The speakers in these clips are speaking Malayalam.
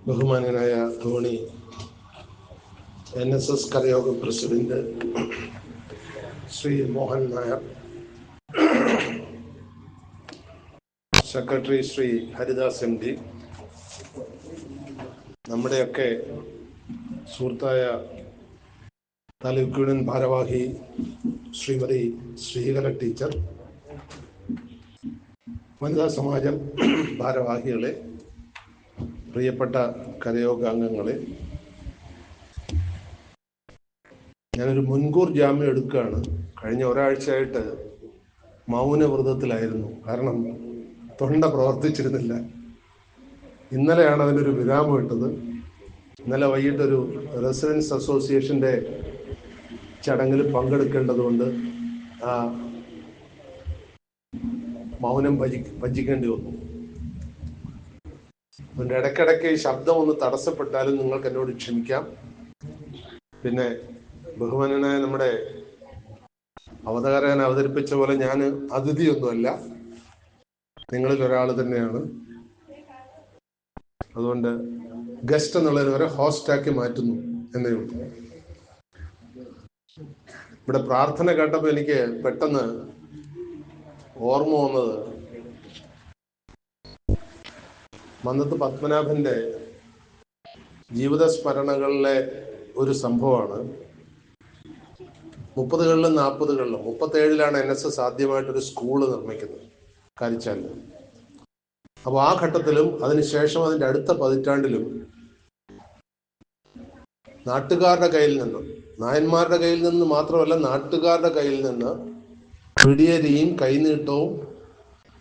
ബഹുമാനനായ ധോണി, NSS കരയോഗ president Shri Mohan Nair, secretary Shri Haridas MD, നമ്മുടെയൊക്കെ സുഹൃത്തായ താലൂക്ക് യൂണിയൻ ഭാരവാഹി ശ്രീമതി ശ്രീകല ടീച്ചർ, വനിതാ സമാജം ഭാരവാഹികളെ, പ്രിയപ്പെട്ട കരയോഗാംഗങ്ങളെ, ഞാനൊരു മുൻകൂർ ജാമ്യം എടുക്കുകയാണ്. കഴിഞ്ഞ ഒരാഴ്ചയായിട്ട് മൗനവ്രതത്തിലായിരുന്നു. കാരണം തൊണ്ട പ്രവർത്തിച്ചിരുന്നില്ല. ഇന്നലെയാണ് അതിനൊരു വിരാമം ഇട്ടത്. ഇന്നലെ വൈകിട്ടൊരു റെസിഡൻസ് അസോസിയേഷൻ്റെ ചടങ്ങിൽ പങ്കെടുക്കേണ്ടതുകൊണ്ട് ആ മൗനം ഭജിക്കേണ്ടി വന്നു. അതുകൊണ്ട് ഇടയ്ക്കിടയ്ക്ക് ഈ ശബ്ദം ഒന്ന് തടസ്സപ്പെട്ടാലും നിങ്ങൾക്ക് എന്നോട് ക്ഷമിക്കാം. പിന്നെ ബഹുമാനനായ നമ്മുടെ അവതാരകൻ അവതരിപ്പിച്ച പോലെ ഞാൻ അതിഥിയൊന്നുമല്ല, നിങ്ങളിൽ ഒരാൾ തന്നെയാണ്. അതുകൊണ്ട് ഗസ്റ്റ് എന്നുള്ളതിന് വരെ ഹോസ്റ്റാക്കി മാറ്റുന്നു എന്നേ ഉള്ളൂ. ഇവിടെ പ്രാർത്ഥന കേട്ടപ്പോൾ എനിക്ക് പെട്ടെന്ന് ഓർമ്മ വന്നത് മന്നത്ത് പത്മനാഭന്റെ ജീവിത സ്മരണകളിലെ ഒരു സംഭവമാണ്. 30കളിലും 40കളിലും 37-ലാണ് NSS ആദ്യമായിട്ടൊരു സ്കൂള് നിർമ്മിക്കുന്നത് കാരിച്ചാലിൽ. അപ്പോൾ ആ ഘട്ടത്തിലും അതിനുശേഷം അതിൻ്റെ അടുത്ത പതിറ്റാണ്ടിലും നാട്ടുകാരുടെ കയ്യിൽ നിന്ന്, നായന്മാരുടെ കയ്യിൽ നിന്ന് മാത്രമല്ല നാട്ടുകാരുടെ കയ്യിൽ നിന്ന് പിടിയരിയും കൈനീട്ടവും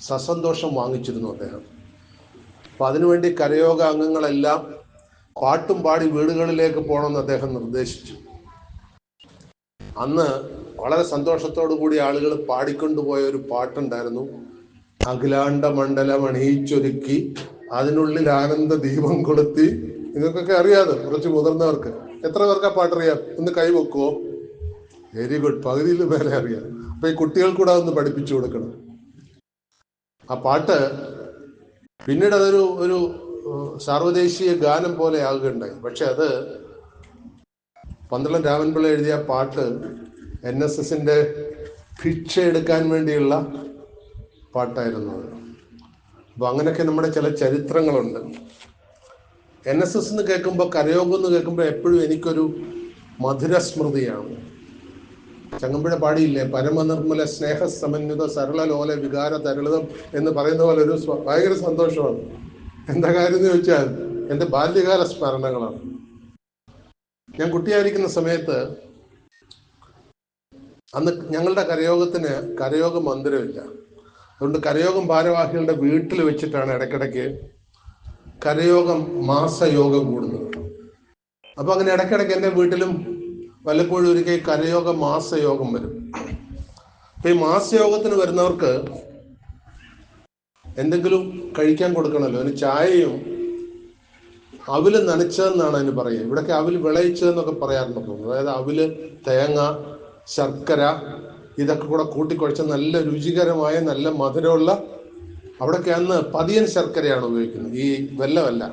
സസന്തോഷം വാങ്ങിച്ചിരുന്നു അദ്ദേഹം. അപ്പൊ അതിനുവേണ്ടി കരയോഗ അംഗങ്ങളെല്ലാം പാട്ടും പാടി വീടുകളിലേക്ക് പോകണമെന്ന് അദ്ദേഹം നിർദ്ദേശിച്ചു. അന്ന് വളരെ സന്തോഷത്തോടു കൂടി ആളുകൾ പാടിക്കൊണ്ടുപോയ ഒരു പാട്ടുണ്ടായിരുന്നു. അഖിലാണ്ട മണ്ഡലം അണിയിച്ചൊരുക്കി അതിനുള്ളിൽ ആനന്ദ ദീപം കൊളുത്തി. നിങ്ങൾക്കൊക്കെ അറിയാതെ, കുറച്ച് മുതിർന്നവർക്ക്. എത്ര പേർക്ക് ആ പാട്ടറിയാം? ഒന്ന് കൈവെക്കുവോ? വെരി ഗുഡ്, പകുതിയിൽ മേലെ അറിയാം. അപ്പൊ ഈ കുട്ടികൾ കൂടെ ഒന്ന് പഠിപ്പിച്ചു കൊടുക്കണം. ആ പാട്ട് പിന്നീട് ഒരു സാർവദേശീയ ഗാനം പോലെ ആകുകയുണ്ടായി. പക്ഷെ അത് പന്തളം രാമൻപിള്ള എഴുതിയ പാട്ട് NSSന്റെ ഭിക്ഷ എടുക്കാൻ വേണ്ടിയുള്ള പാട്ടായിരുന്നു അത്. അപ്പൊ അങ്ങനെയൊക്കെ നമ്മുടെ ചില ചരിത്രങ്ങളുണ്ട്. NSS എന്ന് കേൾക്കുമ്പോൾ, കരയോഗം എന്ന് കേൾക്കുമ്പോൾ എപ്പോഴും എനിക്കൊരു മധുര സ്മൃതിയാണ്. ചങ്ങമ്പുഴ പാടിയില്ലേ, പരമനിർമ്മല സ്നേഹ സമന്വിത സരളലോല വികാര തരളിതം എന്ന് പറയുന്ന പോലെ ഒരു ഭയങ്കര സന്തോഷമാണ്. എന്താ കാര്യം എന്ന് ചോദിച്ചാൽ എൻ്റെ ബാല്യകാല സ്മരണകളാണ്. ഞാൻ കുട്ടിയായിരിക്കുന്ന സമയത്ത് അന്ന് ഞങ്ങളുടെ കരയോഗത്തിന് കരയോഗ മന്ദിരമില്ല. അതുകൊണ്ട് കരയോഗം ഭാരവാഹികളുടെ വീട്ടിൽ വെച്ചിട്ടാണ് ഇടയ്ക്കിടയ്ക്ക് കരയോഗം മാസയോഗം കൂടുന്നത്. അപ്പൊ അങ്ങനെ ഇടയ്ക്കിടയ്ക്ക് എൻ്റെ വീട്ടിലും വല്ലപ്പോഴും ഒരിക്കൽ കരയോഗ മാസയോഗം വരും. അപ്പൊ ഈ മാസയോഗത്തിന് വരുന്നവർക്ക് എന്തെങ്കിലും കഴിക്കാൻ കൊടുക്കണമല്ലോ. അതിന് ചായയും അവില് നനച്ചതെന്നാണ് അതിന് പറയുക. ഇവിടൊക്കെ അവില് വിളയിച്ചതെന്നൊക്കെ പറയാറുണ്ട് തോന്നുന്നു. അതായത് അവില്, തേങ്ങ, ശർക്കര ഇതൊക്കെ കൂടെ കൂട്ടിക്കുഴച്ച നല്ല രുചികരമായ നല്ല മധുരമുള്ള, അവിടെയൊക്കെ അന്ന് പതിയൻ ശർക്കരയാണ് ഉപയോഗിക്കുന്നത്, ഈ വെല്ലമല്ല.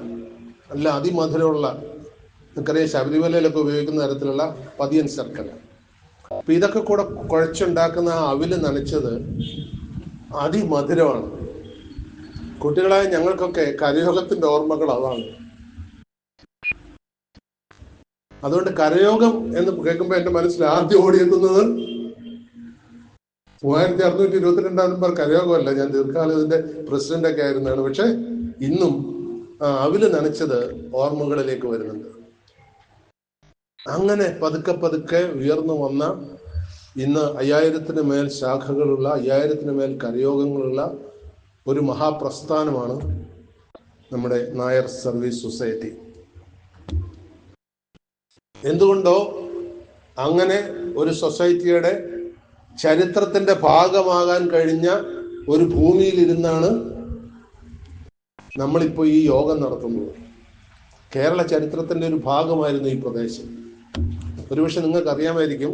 നല്ല അതിമധുരമുള്ള, നമുക്കറിയാം ശബരിമലയിലൊക്കെ ഉപയോഗിക്കുന്ന തരത്തിലുള്ള പതിയൻ ശർക്കര. അപ്പൊ ഇതൊക്കെ കൂടെ കുഴച്ചുണ്ടാക്കുന്ന ആ അവില് നനച്ചത് അതിമധുരമാണ്. കുട്ടികളായ ഞങ്ങൾക്കൊക്കെ കരയോഗത്തിന്റെ ഓർമ്മകൾ അതാണ്. അതുകൊണ്ട് കരയോഗം എന്ന് കേൾക്കുമ്പോൾ എന്റെ മനസ്സിൽ ആദ്യം ഓടിയെത്തുന്നത് 3622 നമ്പർ കരയോഗമല്ല. ഞാൻ ദീർഘകാലം ഇതിന്റെ പ്രസിഡന്റൊക്കെ ആയിരുന്നാണ്. പക്ഷെ ഇന്നും അവില് നനച്ചത് ഓർമ്മകളിലേക്ക് വരുന്നുണ്ട്. അങ്ങനെ പതുക്കെ പതുക്കെ ഉയർന്നു വന്ന, ഇന്ന് 5000-ന് മേൽ ശാഖകളുള്ള, 5000-ന് മേൽ കരയോഗങ്ങളുള്ള ഒരു മഹാപ്രസ്ഥാനമാണ് നമ്മുടെ നായർ സർവീസ് സൊസൈറ്റി. എന്തുകൊണ്ടോ അങ്ങനെ ഒരു സൊസൈറ്റിയുടെ ചരിത്രത്തിന്റെ ഭാഗമാകാൻ കഴിഞ്ഞ ഒരു ഭൂമിയിലിരുന്നാണ് നമ്മളിപ്പോൾ ഈ യോഗം നടത്തുന്നത്. കേരള ചരിത്രത്തിന്റെ ഒരു ഭാഗമായിരുന്നു ഈ പ്രദേശം. ഒരുപക്ഷെ നിങ്ങൾക്ക് അറിയാമായിരിക്കും,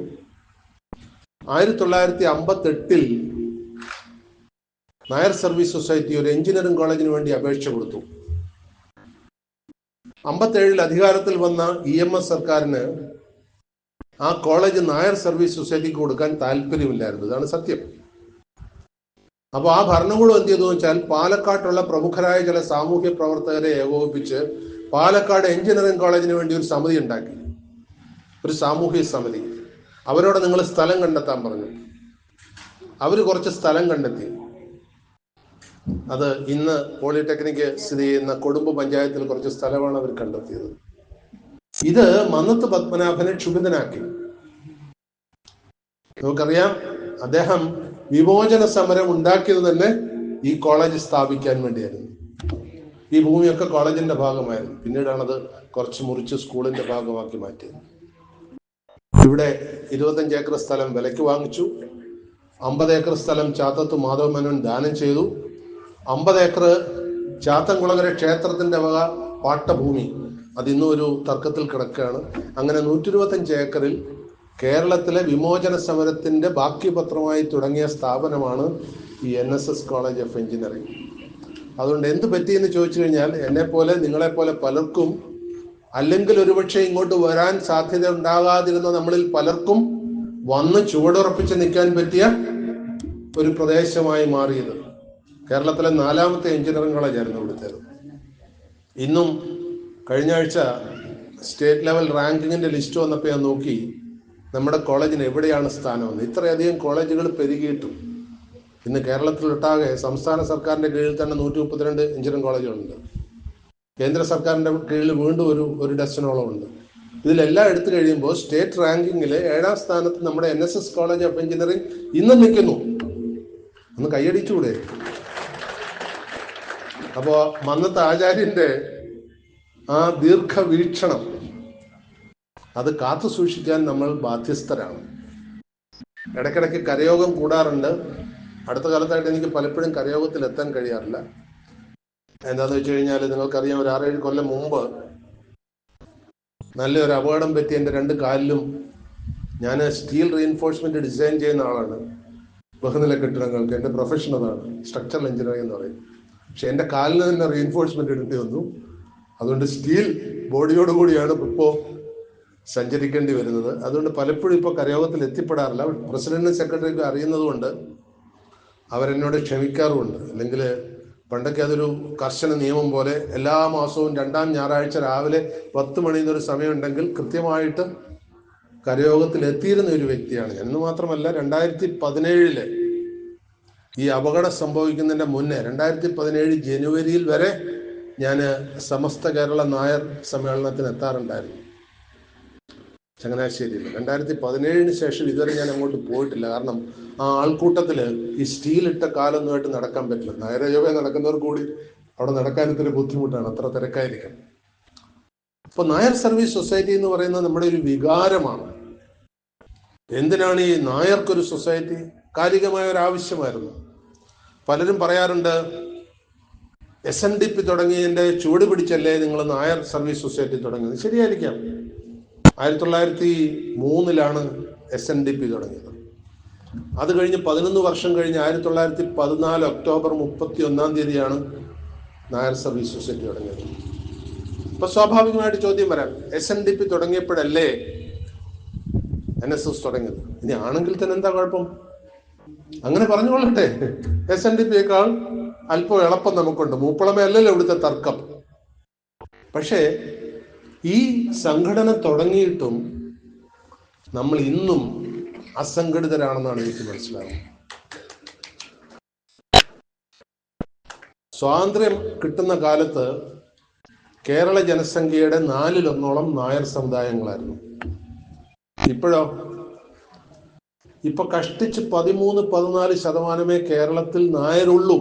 1958 നായർ സർവീസ് സൊസൈറ്റി ഒരു എഞ്ചിനീയറിംഗ് കോളേജിന് വേണ്ടി അപേക്ഷ കൊടുത്തു. 57 അധികാരത്തിൽ വന്ന EMS സർക്കാരിന് ആ കോളേജ് നായർ സർവീസ് സൊസൈറ്റിക്ക് കൊടുക്കാൻ താല്പര്യമില്ലായിരുന്നു. ഇതാണ് സത്യം. അപ്പോൾ ആ ഭരണകൂടം എന്ത് ചെയ്തു വെച്ചാൽ പാലക്കാട്ടുള്ള പ്രമുഖരായ ചില സാമൂഹ്യ പ്രവർത്തകരെ ഏകോപിപ്പിച്ച് പാലക്കാട് എഞ്ചിനീയറിംഗ് കോളേജിന് വേണ്ടി ഒരു സമിതി ഉണ്ടാക്കി, ഒരു സാമൂഹ്യ സമിതി. അവരോട് നിങ്ങൾ സ്ഥലം കണ്ടെത്താൻ പറഞ്ഞു. അവർ കുറച്ച് സ്ഥലം കണ്ടെത്തി. അത് ഇന്ന് പോളിടെക്നിക്ക് സ്ഥിതി ചെയ്യുന്ന കൊടുമ്പ് പഞ്ചായത്തിൽ കുറച്ച് സ്ഥലമാണ് അവർ കണ്ടെത്തിയത്. ഇത് മന്നത്ത് പത്മനാഭനെ ക്ഷുഭിതനാക്കി. നമുക്കറിയാം, അദ്ദേഹം വിമോചന സമരം ഉണ്ടാക്കിയത് തന്നെ ഈ കോളേജ് സ്ഥാപിക്കാൻ വേണ്ടിയായിരുന്നു. ഈ ഭൂമിയൊക്കെ കോളേജിന്റെ ഭാഗമായിരുന്നു. പിന്നീടാണ് അത് കുറച്ച് മുറിച്ച് സ്കൂളിന്റെ ഭാഗമാക്കി മാറ്റിയത്. ഇവിടെ 25 ഏക്കർ സ്ഥലം വിലയ്ക്ക് വാങ്ങിച്ചു. 50 ഏക്കർ സ്ഥലം ചാത്തത്ത് മാധവ മേനോൻ ദാനം ചെയ്തു. 50 ഏക്കർ ചാത്തൻകുളങ്ങര ക്ഷേത്രത്തിന്റെ വക പാട്ടഭൂമി, അതിന്നും ഒരു തർക്കത്തിൽ കിടക്കുകയാണ്. അങ്ങനെ 125 ഏക്കറിൽ കേരളത്തിലെ വിമോചന സമരത്തിന്റെ ബാക്കി പത്രമായി തുടങ്ങിയ സ്ഥാപനമാണ് ഈ NSS കോളേജ് ഓഫ് എഞ്ചിനീയറിംഗ്. അതുകൊണ്ട് എന്ത് പറ്റിയെന്ന് ചോദിച്ചു കഴിഞ്ഞാൽ, എന്നെപ്പോലെ നിങ്ങളെപ്പോലെ പലർക്കും, അല്ലെങ്കിൽ ഒരുപക്ഷെ ഇങ്ങോട്ട് വരാൻ സാധ്യത ഉണ്ടാകാതിരുന്ന നമ്മളിൽ പലർക്കും വന്ന് ചുവടുറപ്പിച്ച് നിൽക്കാൻ പറ്റിയ ഒരു പ്രദേശമായി മാറിയത്. കേരളത്തിലെ 4ാമത്തെ എഞ്ചിനീയറിംഗ് കോളേജായിരുന്നു ഇവിടുത്തേത്. ഇന്നും കഴിഞ്ഞ ആഴ്ച സ്റ്റേറ്റ് ലെവൽ റാങ്കിങ്ങിന്റെ ലിസ്റ്റ് വന്നപ്പോൾ ഞാൻ നോക്കി, നമ്മുടെ കോളേജിന് എവിടെയാണ് സ്ഥാനമെന്ന്. ഇത്രയധികം കോളേജുകൾ പെരുകിയിട്ടും ഇന്ന് കേരളത്തിലൊട്ടാകെ സംസ്ഥാന സർക്കാരിന്റെ കീഴിൽ തന്നെ 132 എഞ്ചിനീയറിംഗ് കോളേജുകളുണ്ട്. കേന്ദ്ര സർക്കാരിന്റെ കീഴിൽ വീണ്ടും ഒരു ഡസനോളം ഉണ്ട്. ഇതിലെല്ലാം എടുത്തു കഴിയുമ്പോൾ സ്റ്റേറ്റ് റാങ്കിങ്ങിൽ 7ാം സ്ഥാനത്ത് നമ്മുടെ NSS കോളേജ് ഓഫ് എഞ്ചിനീയറിംഗ് ഇന്നും നിൽക്കുന്നു. ഒന്ന് കൈയടിച്ചുകൂടെ? അപ്പോ മന്നത്ത് ആചാര്യന്റെ ആ ദീർഘവീക്ഷണം അത് കാത്തു സൂക്ഷിക്കാൻ നമ്മൾ ബാധ്യസ്ഥരാണ്. ഇടയ്ക്കിടയ്ക്ക് കരയോഗം കൂടാറുണ്ട്. അടുത്ത കാലത്തായിട്ട് എനിക്ക് പലപ്പോഴും കരയോഗത്തിൽ എത്താൻ കഴിയാറില്ല. എന്താന്ന് വെച്ച് കഴിഞ്ഞാൽ, നിങ്ങൾക്കറിയാം, ഒരു 6-7 കൊല്ലം മുമ്പ് നല്ലൊരു അപകടം പറ്റി എൻ്റെ 2 കാലിലും. ഞാൻ സ്റ്റീൽ റീഇൻഫോഴ്സ്മെന്റ് ഡിസൈൻ ചെയ്യുന്ന ആളാണ്. ബഹുനില കെട്ടിടങ്ങൾക്ക് എൻ്റെ പ്രൊഫഷൻ അതാണ്, സ്ട്രക്ചറൽ എഞ്ചിനീയറിംഗ് എന്ന് പറയും. പക്ഷെ എൻ്റെ കാലിന് തന്നെ റീഇൻഫോഴ്സ്മെന്റ് ഇടേണ്ടി വന്നു. അതുകൊണ്ട് സ്റ്റീൽ ബോഡിയോട് കൂടിയാണ് ഇപ്പോൾ സഞ്ചരിക്കേണ്ടി വരുന്നത്. അതുകൊണ്ട് പലപ്പോഴും ഇപ്പോൾ കരയോഗത്തിൽ എത്തിപ്പെടാറില്ല. പ്രസിഡന്റും സെക്രട്ടറിക്കും അറിയുന്നത് കൊണ്ട് അവരെന്നോട് ക്ഷമിക്കാറുമുണ്ട്. അല്ലെങ്കിൽ പണ്ടൊക്കെ അതൊരു കർശന നിയമം പോലെ എല്ലാ മാസവും 2ാം ഞായറാഴ്ച രാവിലെ 10 മണിന്നൊരു സമയമുണ്ടെങ്കിൽ കൃത്യമായിട്ട് കരയോഗത്തിൽ എത്തിയിരുന്ന ഒരു വ്യക്തിയാണ് ഞാൻ. എന്ന് മാത്രമല്ല, 2017 ഈ അപകടം സംഭവിക്കുന്നതിന്റെ മുന്നേ 2017 ജനുവരിയിൽ വരെ ഞാൻ സമസ്ത കേരള നായർ സമ്മേളനത്തിന് എത്താറുണ്ടായിരുന്നു ചങ്ങനാശ്ശേരിയിൽ. 2017 ശേഷം ഇതുവരെ ഞാൻ അങ്ങോട്ട് പോയിട്ടില്ല. കാരണം ആ ആൾക്കൂട്ടത്തിൽ ഈ സ്റ്റീലിട്ട കാലൊന്നുമായിട്ട് നടക്കാൻ പറ്റില്ല. നായരയോഗ നടക്കുന്നവർ കൂടി അവിടെ നടക്കാൻ ഇത്തിരി ബുദ്ധിമുട്ടാണ്, അത്ര തിരക്കായിരിക്കും. അപ്പൊ നായർ സർവീസ് സൊസൈറ്റി എന്ന് പറയുന്നത് നമ്മുടെ ഒരു വികാരമാണ്. എന്തിനാണ് ഈ നായർക്കൊരു സൊസൈറ്റി? കാലികമായ ഒരു ആവശ്യമായിരുന്നു. പലരും പറയാറുണ്ട്, SNDP തുടങ്ങിയതിന്റെ ചുവട് പിടിച്ചല്ലേ നിങ്ങൾ നായർ സർവീസ് സൊസൈറ്റി തുടങ്ങിയത്. ശരിയായിരിക്കാം. 1903 SNDP തുടങ്ങിയത്. അത് കഴിഞ്ഞ് 11 വർഷം കഴിഞ്ഞ് 1914 ഒക്ടോബർ 31 നായർ സർവീസ് സൊസൈറ്റി തുടങ്ങിയത്. അപ്പൊ സ്വാഭാവികമായിട്ട് ചോദ്യം വരാം, SNDP തുടങ്ങിയപ്പോഴല്ലേ NSS തുടങ്ങിയത്? ഇനി ആണെങ്കിൽ തന്നെ എന്താ കുഴപ്പം? അങ്ങനെ പറഞ്ഞുകൊള്ളട്ടെ. SNDPയേക്കാൾ അല്പം എളുപ്പം നമുക്കുണ്ട്. മൂപ്പളമേ അല്ലല്ലോ ഇവിടുത്തെ തർക്കം. പക്ഷേ ഈ സംഘടന തുടങ്ങിയിട്ടും നമ്മൾ ഇന്നും അസംഘടിതരാണെന്നാണ് എനിക്ക് മനസ്സിലാകുന്നത്. സ്വാതന്ത്ര്യം കിട്ടുന്ന കാലത്ത് കേരള ജനസംഖ്യയുടെ 1/4 നായർ സമുദായങ്ങളായിരുന്നു. ഇപ്പോഴോ? ഇപ്പൊ കഷ്ടിച്ച് 13-14% കേരളത്തിൽ നായരുള്ളൂ.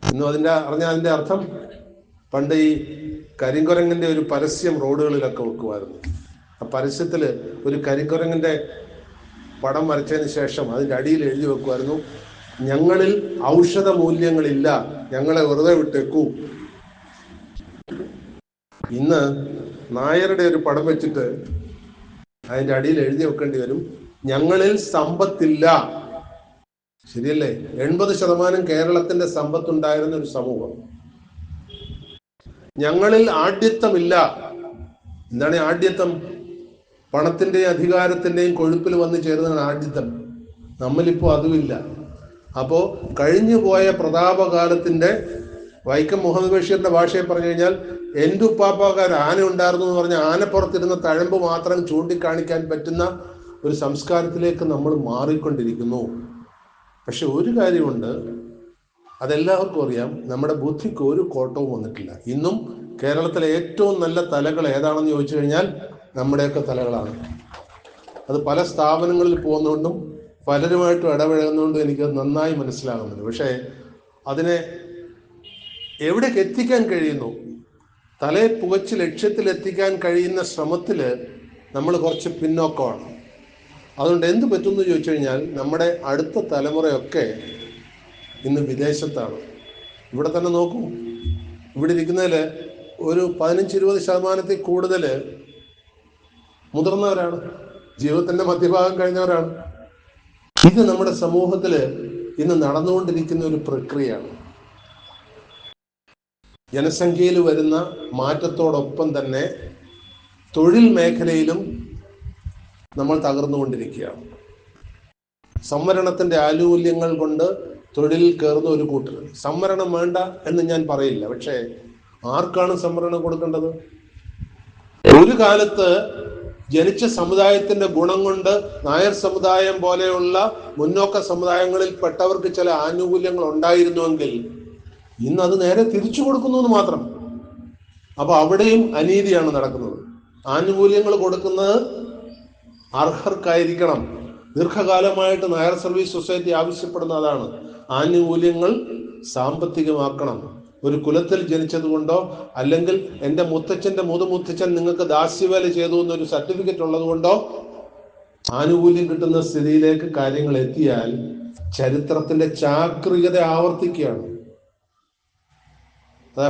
ഇന്നും അതിന്റെ അർത്ഥം, പണ്ട് ഈ കരിങ്കുരങ്ങിന്റെ ഒരു പരസ്യം റോഡുകളിലൊക്കെ വെക്കുമായിരുന്നു. ആ പരസ്യത്തിൽ ഒരു കരിങ്കുരങ്ങിന്റെ പടം വരച്ചതിന് ശേഷം അതിന്റെ അടിയിൽ എഴുതി വെക്കുമായിരുന്നു, ഞങ്ങളിൽ ഔഷധ മൂല്യങ്ങളില്ല, ഞങ്ങളെ വെറുതെ വിട്ടേക്കൂ. ഇന്ന് നായരുടെ ഒരു പടം വെച്ചിട്ട് അതിന്റെ അടിയിൽ എഴുതി വെക്കേണ്ടി വരും, ഞങ്ങളിൽ സമ്പത്തില്ല. ശരിയല്ലേ? 80% കേരളത്തിന്റെ സമ്പത്തുണ്ടായിരുന്ന ഒരു സമൂഹം. ഞങ്ങളിൽ ആഢ്യത്വമില്ല. എന്താണ് ആഢ്യത്വം? പണത്തിന്റെയും അധികാരത്തിന്റെയും കൊഴുപ്പിൽ വന്നു ചേരുന്നതാണ് ആഢ്യത്വം. നമ്മളിപ്പോ അതുമില്ല. അപ്പോ കഴിഞ്ഞു പോയ പ്രതാപകാലത്തിന്റെ, വൈക്കം മുഹമ്മദ് ബഷീറിന്റെ ഭാഷയെ പറഞ്ഞു കഴിഞ്ഞാൽ, എൻ്റെ ഉപ്പാപ്പാക്കാർ ആന ഉണ്ടായിരുന്നു എന്ന് പറഞ്ഞ ആനപ്പുറത്തിരുന്ന തഴമ്പ് മാത്രം ചൂണ്ടിക്കാണിക്കാൻ പറ്റുന്ന ഒരു സംസ്കാരത്തിലേക്ക് നമ്മൾ മാറിക്കൊണ്ടിരിക്കുന്നു. പക്ഷെ ഒരു കാര്യമുണ്ട്, അതെല്ലാവർക്കും അറിയാം, നമ്മുടെ ബുദ്ധിക്ക് ഒരു കോട്ടവും വന്നിട്ടില്ല. ഇന്നും കേരളത്തിലെ ഏറ്റവും നല്ല തലകൾ ഏതാണെന്ന് ചോദിച്ചു കഴിഞ്ഞാൽ നമ്മുടെയൊക്കെ തലകളാണ്. അത് പല സ്ഥാപനങ്ങളിൽ പോകുന്നതുകൊണ്ടും പലരുമായിട്ടും ഇടപഴകുന്നതുകൊണ്ടും എനിക്ക് നന്നായി മനസ്സിലാകുന്നുണ്ട്. പക്ഷേ അതിനെ എവിടേക്ക് എത്തിക്കാൻ കഴിയുന്നു, തലയെ പുകച്ച് ലക്ഷ്യത്തിലെത്തിക്കാൻ കഴിയുന്ന ശ്രമത്തിൽ നമ്മൾ കുറച്ച് പിന്നോക്കമാണ്. അതുകൊണ്ട് എന്ത് പറ്റുമെന്ന് ചോദിച്ചു കഴിഞ്ഞാൽ, നമ്മുടെ അടുത്ത തലമുറയൊക്കെ ഇന്ന് വിദേശത്താണ്. ഇവിടെ തന്നെ നോക്കൂ, ഇവിടെ ഇരിക്കുന്നതിൽ ഒരു 15-20% കൂടുതൽ മുതിർന്നവരാണ്, ജീവിതത്തിന്റെ മധ്യഭാഗം കഴിഞ്ഞവരാണ്. ഇത് നമ്മുടെ സമൂഹത്തിൽ ഇന്ന് നടന്നുകൊണ്ടിരിക്കുന്ന ഒരു പ്രക്രിയയാണ്. ജനസംഖ്യയിൽ വരുന്ന മാറ്റത്തോടൊപ്പം തന്നെ തൊഴിൽ മേഖലയിലും നമ്മൾ തകർന്നുകൊണ്ടിരിക്കുകയാണ്. സംവരണത്തിന്റെ ആനുകൂല്യങ്ങൾ കൊണ്ട് തൊഴിലിൽ കയറുന്ന ഒരു കൂട്ടർ. സംവരണം വേണ്ട എന്ന് ഞാൻ പറയില്ല, പക്ഷേ ആർക്കാണ് സംവരണം കൊടുക്കേണ്ടത്? ഒരു കാലത്ത് ജനിച്ച സമുദായത്തിന്റെ ഗുണം കൊണ്ട് നായർ സമുദായം പോലെയുള്ള മുന്നോക്ക സമുദായങ്ങളിൽ പെട്ടവർക്ക് ചില ആനുകൂല്യങ്ങൾ ഉണ്ടായിരുന്നുവെങ്കിൽ ഇന്ന് അത് നേരെ തിരിച്ചു കൊടുക്കുന്നു എന്ന് മാത്രം. അപ്പൊ അവിടെയും അനീതിയാണ് നടക്കുന്നത്. ആനുകൂല്യങ്ങൾ കൊടുക്കുന്നത് അർഹർക്കായിരിക്കണം. ദീർഘകാലമായിട്ട് നായർ സർവീസ് സൊസൈറ്റി ആവശ്യപ്പെടുന്ന അതാണ്, ആനുകൂല്യങ്ങൾ സാമ്പത്തികമാക്കണം. ഒരു കുലത്തിൽ ജനിച്ചത് കൊണ്ടോ അല്ലെങ്കിൽ എൻ്റെ മുത്തച്ഛൻ്റെ മുതുമുത്തച്ഛൻ നിങ്ങൾക്ക് ദാസ്യവേല ചെയ്തു എന്നൊരു സർട്ടിഫിക്കറ്റ് ഉള്ളത് കൊണ്ടോ ആനുകൂല്യം കിട്ടുന്ന സ്ഥിതിയിലേക്ക് കാര്യങ്ങൾ എത്തിയാൽ ചരിത്രത്തിന്റെ ചാക്രികത ആവർത്തിക്കുകയാണ്.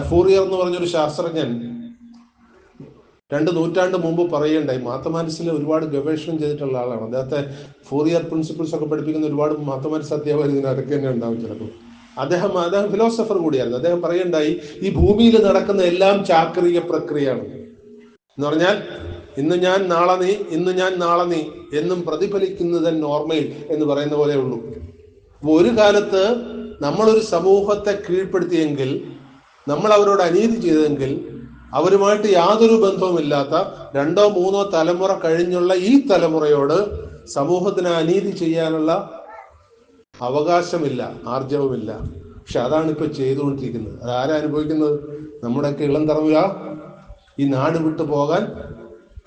ഫൂറിയർ എന്ന് പറഞ്ഞൊരു ശാസ്ത്രജ്ഞൻ 2 നൂറ്റാണ്ട് മുമ്പ് പറയുകയുണ്ടായി. മാത്തമാറ്റിക്സിൽ ഒരുപാട് ഗവേഷണം ചെയ്തിട്ടുള്ള ആളാണ്. അദ്ദേഹത്തെ ഫൂറിയർ പ്രിൻസിപ്പിൾസ് ഒക്കെ പഠിപ്പിക്കുന്ന ഒരുപാട് മാത്തമാറ്റിക്സ് അധ്യാപകർ ഇതിനടക്ക് തന്നെ ഉണ്ടാവും ചിലപ്പോൾ. അദ്ദേഹം ഫിലോസഫർ കൂടിയായിരുന്നു. അദ്ദേഹം പറയുണ്ടായി, ഈ ഭൂമിയിൽ നടക്കുന്ന എല്ലാം ചാക്രിക പ്രക്രിയയാണ് എന്ന് പറഞ്ഞാൽ, ഇന്ന് ഞാൻ നാളെ നീ, ഇന്ന് ഞാൻ നാളെ നീ എന്നും പ്രതിഫലിക്കുന്നത് നോർമയിൽ എന്ന് പറയുന്ന പോലെ ഉള്ളൂ. അപ്പോൾ ഒരു കാലത്ത് നമ്മളൊരു സമൂഹത്തെ കീഴ്പ്പെടുത്തിയെങ്കിൽ, നമ്മൾ അവരോട് അനീതി ചെയ്തെങ്കിൽ, അവരുമായിട്ട് യാതൊരു ബന്ധവുമില്ലാത്ത 2-3 തലമുറ കഴിഞ്ഞുള്ള ഈ തലമുറയോട് സമൂഹത്തിന് അനീതി ചെയ്യാനുള്ള അവകാശമില്ല, ആർജവമില്ല. പക്ഷെ അതാണ് ഇപ്പൊ ചെയ്തുകൊണ്ടിരിക്കുന്നത്. അതാരാ അനുഭവിക്കുന്നത്? നമ്മുടെയൊക്കെ ഇളം തലമുറ ഈ നാട് വിട്ടു പോകാൻ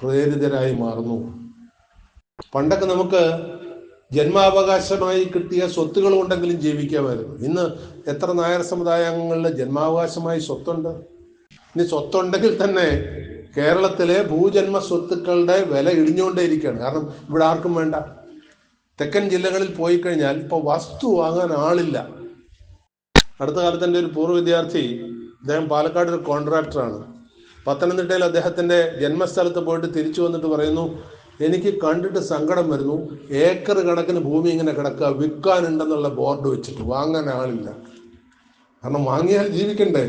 പ്രേരിതരായി മാറുന്നു. പണ്ടൊക്കെ നമുക്ക് ജന്മാവകാശമായി കിട്ടിയ സ്വത്തുകൾ കൊണ്ടെങ്കിലും ജീവിക്കാമായിരുന്നു. ഇന്ന് എത്ര നായർ സമുദായ അംഗങ്ങളുടെ ജന്മാവകാശമായി സ്വത്തുണ്ട്? ഇനി സ്വത്തുണ്ടെങ്കിൽ തന്നെ കേരളത്തിലെ ഭൂജന്മ സ്വത്തുക്കളുടെ വില ഇടിഞ്ഞുകൊണ്ടേയിരിക്കുകയാണ്. കാരണം ഇവിടെ ആർക്കും വേണ്ട. തെക്കൻ ജില്ലകളിൽ പോയി കഴിഞ്ഞാൽ ഇപ്പൊ വസ്തു വാങ്ങാൻ ആളില്ല. അടുത്ത കാലത്ത് എൻ്റെ ഒരു പൂർവ്വ വിദ്യാർത്ഥി, അദ്ദേഹം പാലക്കാട് ഒരു കോൺട്രാക്ടറാണ്. പത്തനംതിട്ടയിൽ അദ്ദേഹത്തിന്റെ ജന്മസ്ഥലത്ത് പോയിട്ട് തിരിച്ചു വന്നിട്ട് പറയുന്നു, എനിക്ക് കണ്ടിട്ട് സങ്കടം വരുന്നു, ഏക്കർ കണക്കിന് ഭൂമി ഇങ്ങനെ കിടക്കുക, വിൽക്കാനുണ്ടെന്നുള്ള ബോർഡ് വെച്ചിട്ട്, വാങ്ങാൻ ആളില്ല. കാരണം വാങ്ങിയാൽ ജീവിക്കണ്ടേ.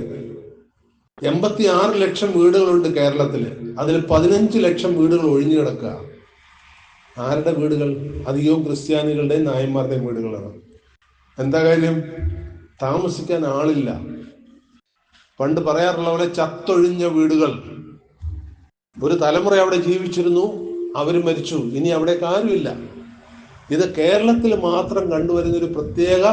86 ലക്ഷം വീടുകളുണ്ട് കേരളത്തിൽ. അതിൽ 15 ലക്ഷം വീടുകൾ ഒഴിഞ്ഞു കിടക്കുക. ആരുടെ വീടുകൾ? അധികവും ക്രിസ്ത്യാനികളുടെയും നായന്മാരുടെയും വീടുകളാണ്. എന്താ കാര്യം? താമസിക്കാൻ ആളില്ല. പണ്ട് പറയാറുള്ള പോലെ ചത്തൊഴിഞ്ഞ വീടുകൾ. ഒരു തലമുറ അവിടെ ജീവിച്ചിരുന്നു, അവർ മരിച്ചു, ഇനി അവിടേക്ക് ആരുമില്ല. ഇത് കേരളത്തിൽ മാത്രം കണ്ടുവരുന്ന ഒരു പ്രത്യേക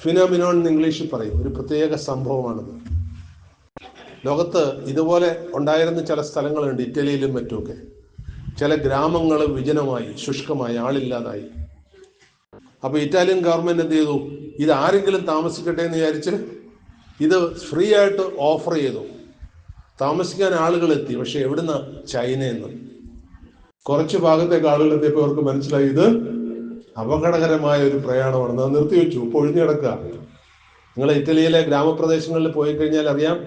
ഫിനോമിനോൺ എന്ന് ഇംഗ്ലീഷിൽ പറയും. ഒരു പ്രത്യേക സംഭവമാണിത്. ലോകത്ത് ഇതുപോലെ ഉണ്ടായിരുന്ന ചില സ്ഥലങ്ങളുണ്ട്, ഇറ്റലിയിലും മറ്റുമൊക്കെ. ചില ഗ്രാമങ്ങൾ വിജനമായി, ശുഷ്കമായി, ആളില്ലാതായി. അപ്പൊ ഇറ്റാലിയൻ ഗവൺമെന്റ് എന്ത് ചെയ്തു? ഇത് ആരെങ്കിലും താമസിക്കട്ടെ എന്ന് വിചാരിച്ച് ഇത് ഫ്രീ ആയിട്ട് ഓഫർ ചെയ്തു. താമസിക്കാൻ ആളുകൾ എത്തി. പക്ഷെ എവിടുന്ന? ചൈനയിൽ നിന്ന്. കുറച്ച് ഭാഗത്തേക്ക് ആളുകൾ എത്തിയപ്പോൾ അവർക്ക് മനസ്സിലായി ഇത് അപകടകരമായ ഒരു പ്രയാണമാണെന്ന്. അത് നിർത്തിവെച്ചു. ഇപ്പോൾ ഒഴിഞ്ഞു കിടക്കുക. നിങ്ങൾ ഇറ്റലിയിലെ ഗ്രാമപ്രദേശങ്ങളിൽ പോയി കഴിഞ്ഞാൽ അറിയാം,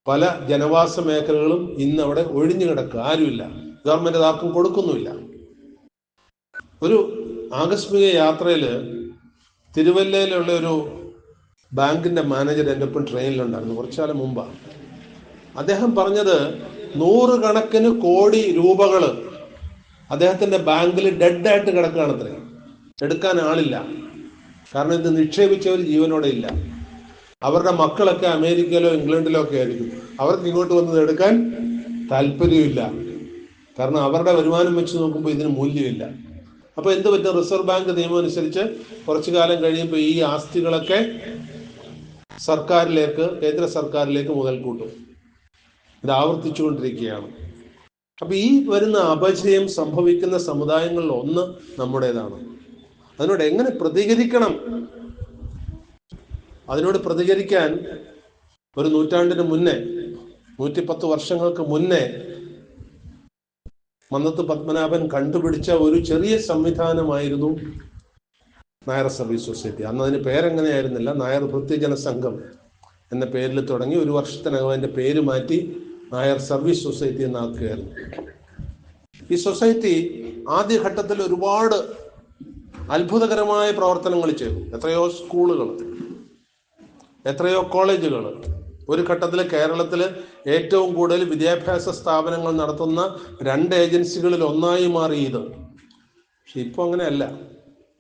പല ജനവാസ മേഖലകളും ഇന്ന് അവിടെ ഒഴിഞ്ഞു കിടക്കുക, ആരുമില്ല. ഗവൺമെന്റ് അത് ആർക്കും കൊടുക്കുന്നുമില്ല. ഒരു ആകസ്മിക യാത്രയിൽ തിരുവല്ലയിലുള്ള ഒരു ബാങ്കിന്റെ മാനേജർ എൻ്റെ ഒപ്പം ട്രെയിനിലുണ്ടായിരുന്നു, കുറച്ചു കാലം മുമ്പാണ്. അദ്ദേഹം പറഞ്ഞത് 100 കണക്കിന് കോടി രൂപകൾ അദ്ദേഹത്തിന്റെ ബാങ്കിൽ ഡെഡായിട്ട് കിടക്കുകയാണത്രേ. എടുക്കാൻ ആളില്ല. കാരണം ഇത് നിക്ഷേപിച്ചവർ ജീവനോടെ ഇല്ല. അവരുടെ മക്കളൊക്കെ അമേരിക്കയിലോ ഇംഗ്ലണ്ടിലോ ഒക്കെ ആയിരിക്കും. അവർക്ക് ഇങ്ങോട്ട് വന്നത് എടുക്കാൻ താല്പര്യമില്ല. കാരണം അവരുടെ വരുമാനം വെച്ച് നോക്കുമ്പോൾ ഇതിന് മൂല്യമില്ല. അപ്പൊ എന്ത് പറ്റും? റിസർവ് ബാങ്ക് നിയമം അനുസരിച്ച് കുറച്ചു കാലം കഴിയുമ്പോൾ ഈ ആസ്തികളൊക്കെ സർക്കാരിലേക്ക്, കേന്ദ്ര സർക്കാരിലേക്ക് മുതൽക്കൂട്ടും. ഇത് ആവർത്തിച്ചുകൊണ്ടിരിക്കുകയാണ്. അപ്പൊ ഈ വരുന്ന അപജയം സംഭവിക്കുന്ന സമുദായങ്ങളിൽ ഒന്ന് നമ്മുടേതാണ്. അതിനോട് എങ്ങനെ പ്രതികരിക്കണം? അതിനോട് പ്രതികരിക്കാൻ ഒരു നൂറ്റാണ്ടിന് മുന്നേ, 110 വർഷങ്ങൾക്ക് മുന്നേ മന്നത്ത് പത്മനാഭൻ കണ്ടുപിടിച്ച ഒരു ചെറിയ സംവിധാനമായിരുന്നു നായർ സർവീസ് സൊസൈറ്റി. അന്ന് അതിന് പേരെങ്ങനെയായിരുന്നില്ല, നായർ ഭൃത്യജന സംഘം എന്ന പേരിൽ തുടങ്ങി. ഒരു വർഷത്തിനകം അതിന്റെ പേര് മാറ്റി നായർ സർവീസ് സൊസൈറ്റി എന്നാക്കുകയായിരുന്നു. ഈ സൊസൈറ്റി ആദ്യഘട്ടത്തിൽ ഒരുപാട് അത്ഭുതകരമായ പ്രവർത്തനങ്ങൾ ചെയ്തു. എത്രയോ സ്കൂളുകൾ, എത്രയോ കോളേജുകൾ. ഒരു ഘട്ടത്തിൽ കേരളത്തിൽ ഏറ്റവും കൂടുതൽ വിദ്യാഭ്യാസ സ്ഥാപനങ്ങൾ നടത്തുന്ന 2 ഏജൻസികളിൽ ഒന്നായി മാറി ഇത്. പക്ഷെ ഇപ്പോൾ അങ്ങനെയല്ല.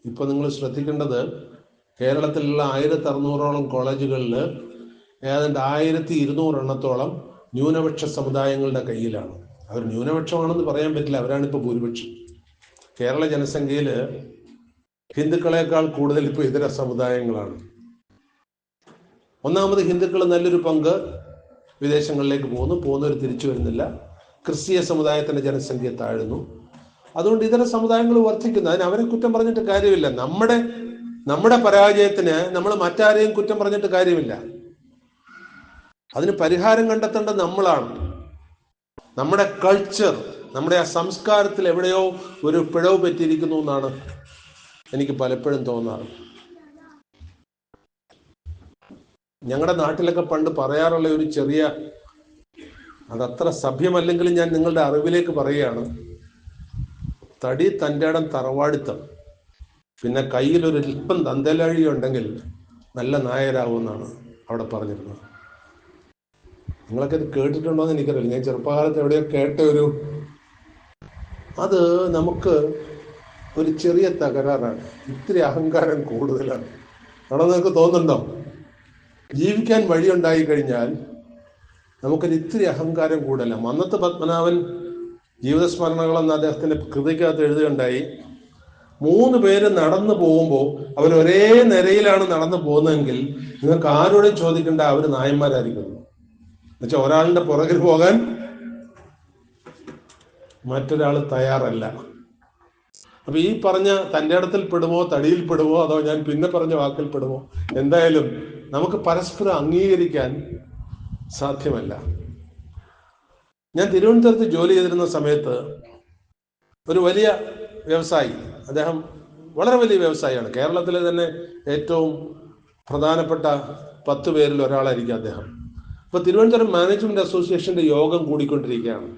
ഇപ്പൊ നിങ്ങൾ ശ്രദ്ധിക്കേണ്ടത്, കേരളത്തിലുള്ള 1600ഓളം കോളേജുകളിൽ ഏതാണ്ട് 1200 എണ്ണത്തോളം ന്യൂനപക്ഷ സമുദായങ്ങളുടെ കയ്യിലാണ്. അവർ ന്യൂനപക്ഷമാണെന്ന് പറയാൻ പറ്റില്ല, അവരാണിപ്പോൾ ഭൂരിപക്ഷം. കേരള ജനസംഖ്യയിൽ ഹിന്ദുക്കളെക്കാൾ കൂടുതൽ ഇപ്പോൾ ഇതര സമുദായങ്ങളാണ്. ഒന്നാമത് ഹിന്ദുക്കൾ നല്ലൊരു പങ്ക് വിദേശങ്ങളിലേക്ക് പോകുന്നവർ തിരിച്ചു വരുന്നില്ല. ക്രിസ്തീയ സമുദായത്തിന്റെ ജനസംഖ്യ താഴുന്നു. അതുകൊണ്ട് ഇതര സമുദായങ്ങൾ വർദ്ധിക്കുന്നു. അതിന് അവരെ കുറ്റം പറഞ്ഞിട്ട് കാര്യമില്ല. നമ്മുടെ പരാജയത്തിന് നമ്മൾ മറ്റാരെയും കുറ്റം പറഞ്ഞിട്ട് കാര്യമില്ല. അതിന് പരിഹാരം കണ്ടെത്തേണ്ടത് നമ്മളാണ്. നമ്മുടെ കൾച്ചർ, നമ്മുടെ ആ സംസ്കാരത്തിൽ എവിടെയോ ഒരു പിഴവ് പറ്റിയിരിക്കുന്നു എന്നാണ് എനിക്ക് പലപ്പോഴും തോന്നാറ്. ഞങ്ങളുടെ നാട്ടിലൊക്കെ പണ്ട് പറയാറുള്ള ഒരു ചെറിയ, അതത്ര സഭ്യമല്ലെങ്കിലും ഞാൻ നിങ്ങളുടെ അറിവിലേക്ക് പറയുകയാണ്. തടി, തൻ്റെടം, തറവാടിത്തം, പിന്നെ കയ്യിലൊരു അല്പം തന്തലഴി ഉണ്ടെങ്കിൽ നല്ല നായരാകുമെന്നാണ് അവിടെ പറഞ്ഞിരുന്നത്. നിങ്ങളൊക്കെ ഇത് കേട്ടിട്ടുണ്ടോ എന്ന് എനിക്കറിയില്ല. ഞാൻ ചെറുപ്പകാലത്ത് എവിടെയോ കേട്ട അത് നമുക്ക് ഒരു ചെറിയ തകരാറാണ്. ഇത്തിരി അഹങ്കാരം കൂടുതലാണ്. ആണെന്ന് നിങ്ങൾക്ക് തോന്നുന്നുണ്ടോ? ജീവിക്കാൻ വഴിയുണ്ടായി കഴിഞ്ഞാൽ നമുക്കൊരു ഇത്തിരി അഹങ്കാരം കൂടുതലാണ്. മന്നത്ത് പത്മനാഭൻ ജീവിതസ്മരണകളെന്ന് അദ്ദേഹത്തിന്റെ കൃതിക്കകത്ത് എഴുതുകയുണ്ടായി. 3 പേര് നടന്നു പോകുമ്പോൾ അവർ ഒരേ നിരയിലാണ് നടന്നു പോകുന്നതെങ്കിൽ നിങ്ങൾക്ക് ആരോടും ചോദിക്കേണ്ട, അവർ നായന്മാരായിരിക്കുന്നു. എന്നുവെച്ചാൽ ഒരാളുടെ പുറകിൽ പോകാൻ മറ്റൊരാൾ തയ്യാറല്ല. അപ്പൊ ഈ പറഞ്ഞ തൻ്റെ ഇടത്തിൽ പെടുമോ, തടിയിൽ പെടുമോ, അതോ ഞാൻ പിന്നെ പറഞ്ഞ വാക്കിൽ പെടുമോ, എന്തായാലും നമുക്ക് പരസ്പരം അംഗീകരിക്കാൻ സാധ്യമല്ല. ഞാൻ തിരുവനന്തപുരത്ത് ജോലി ചെയ്തിരുന്ന സമയത്ത് ഒരു വലിയ വ്യവസായി, അദ്ദേഹം വളരെ വലിയ വ്യവസായിയാണ്, കേരളത്തിലെ തന്നെ ഏറ്റവും പ്രധാനപ്പെട്ട 10 പേരിൽ ഒരാളായിരിക്കും അദ്ദേഹം. അപ്പൊ തിരുവനന്തപുരം മാനേജ്മെന്റ് അസോസിയേഷന്റെ യോഗം കൂടിക്കൊണ്ടിരിക്കുകയാണ്.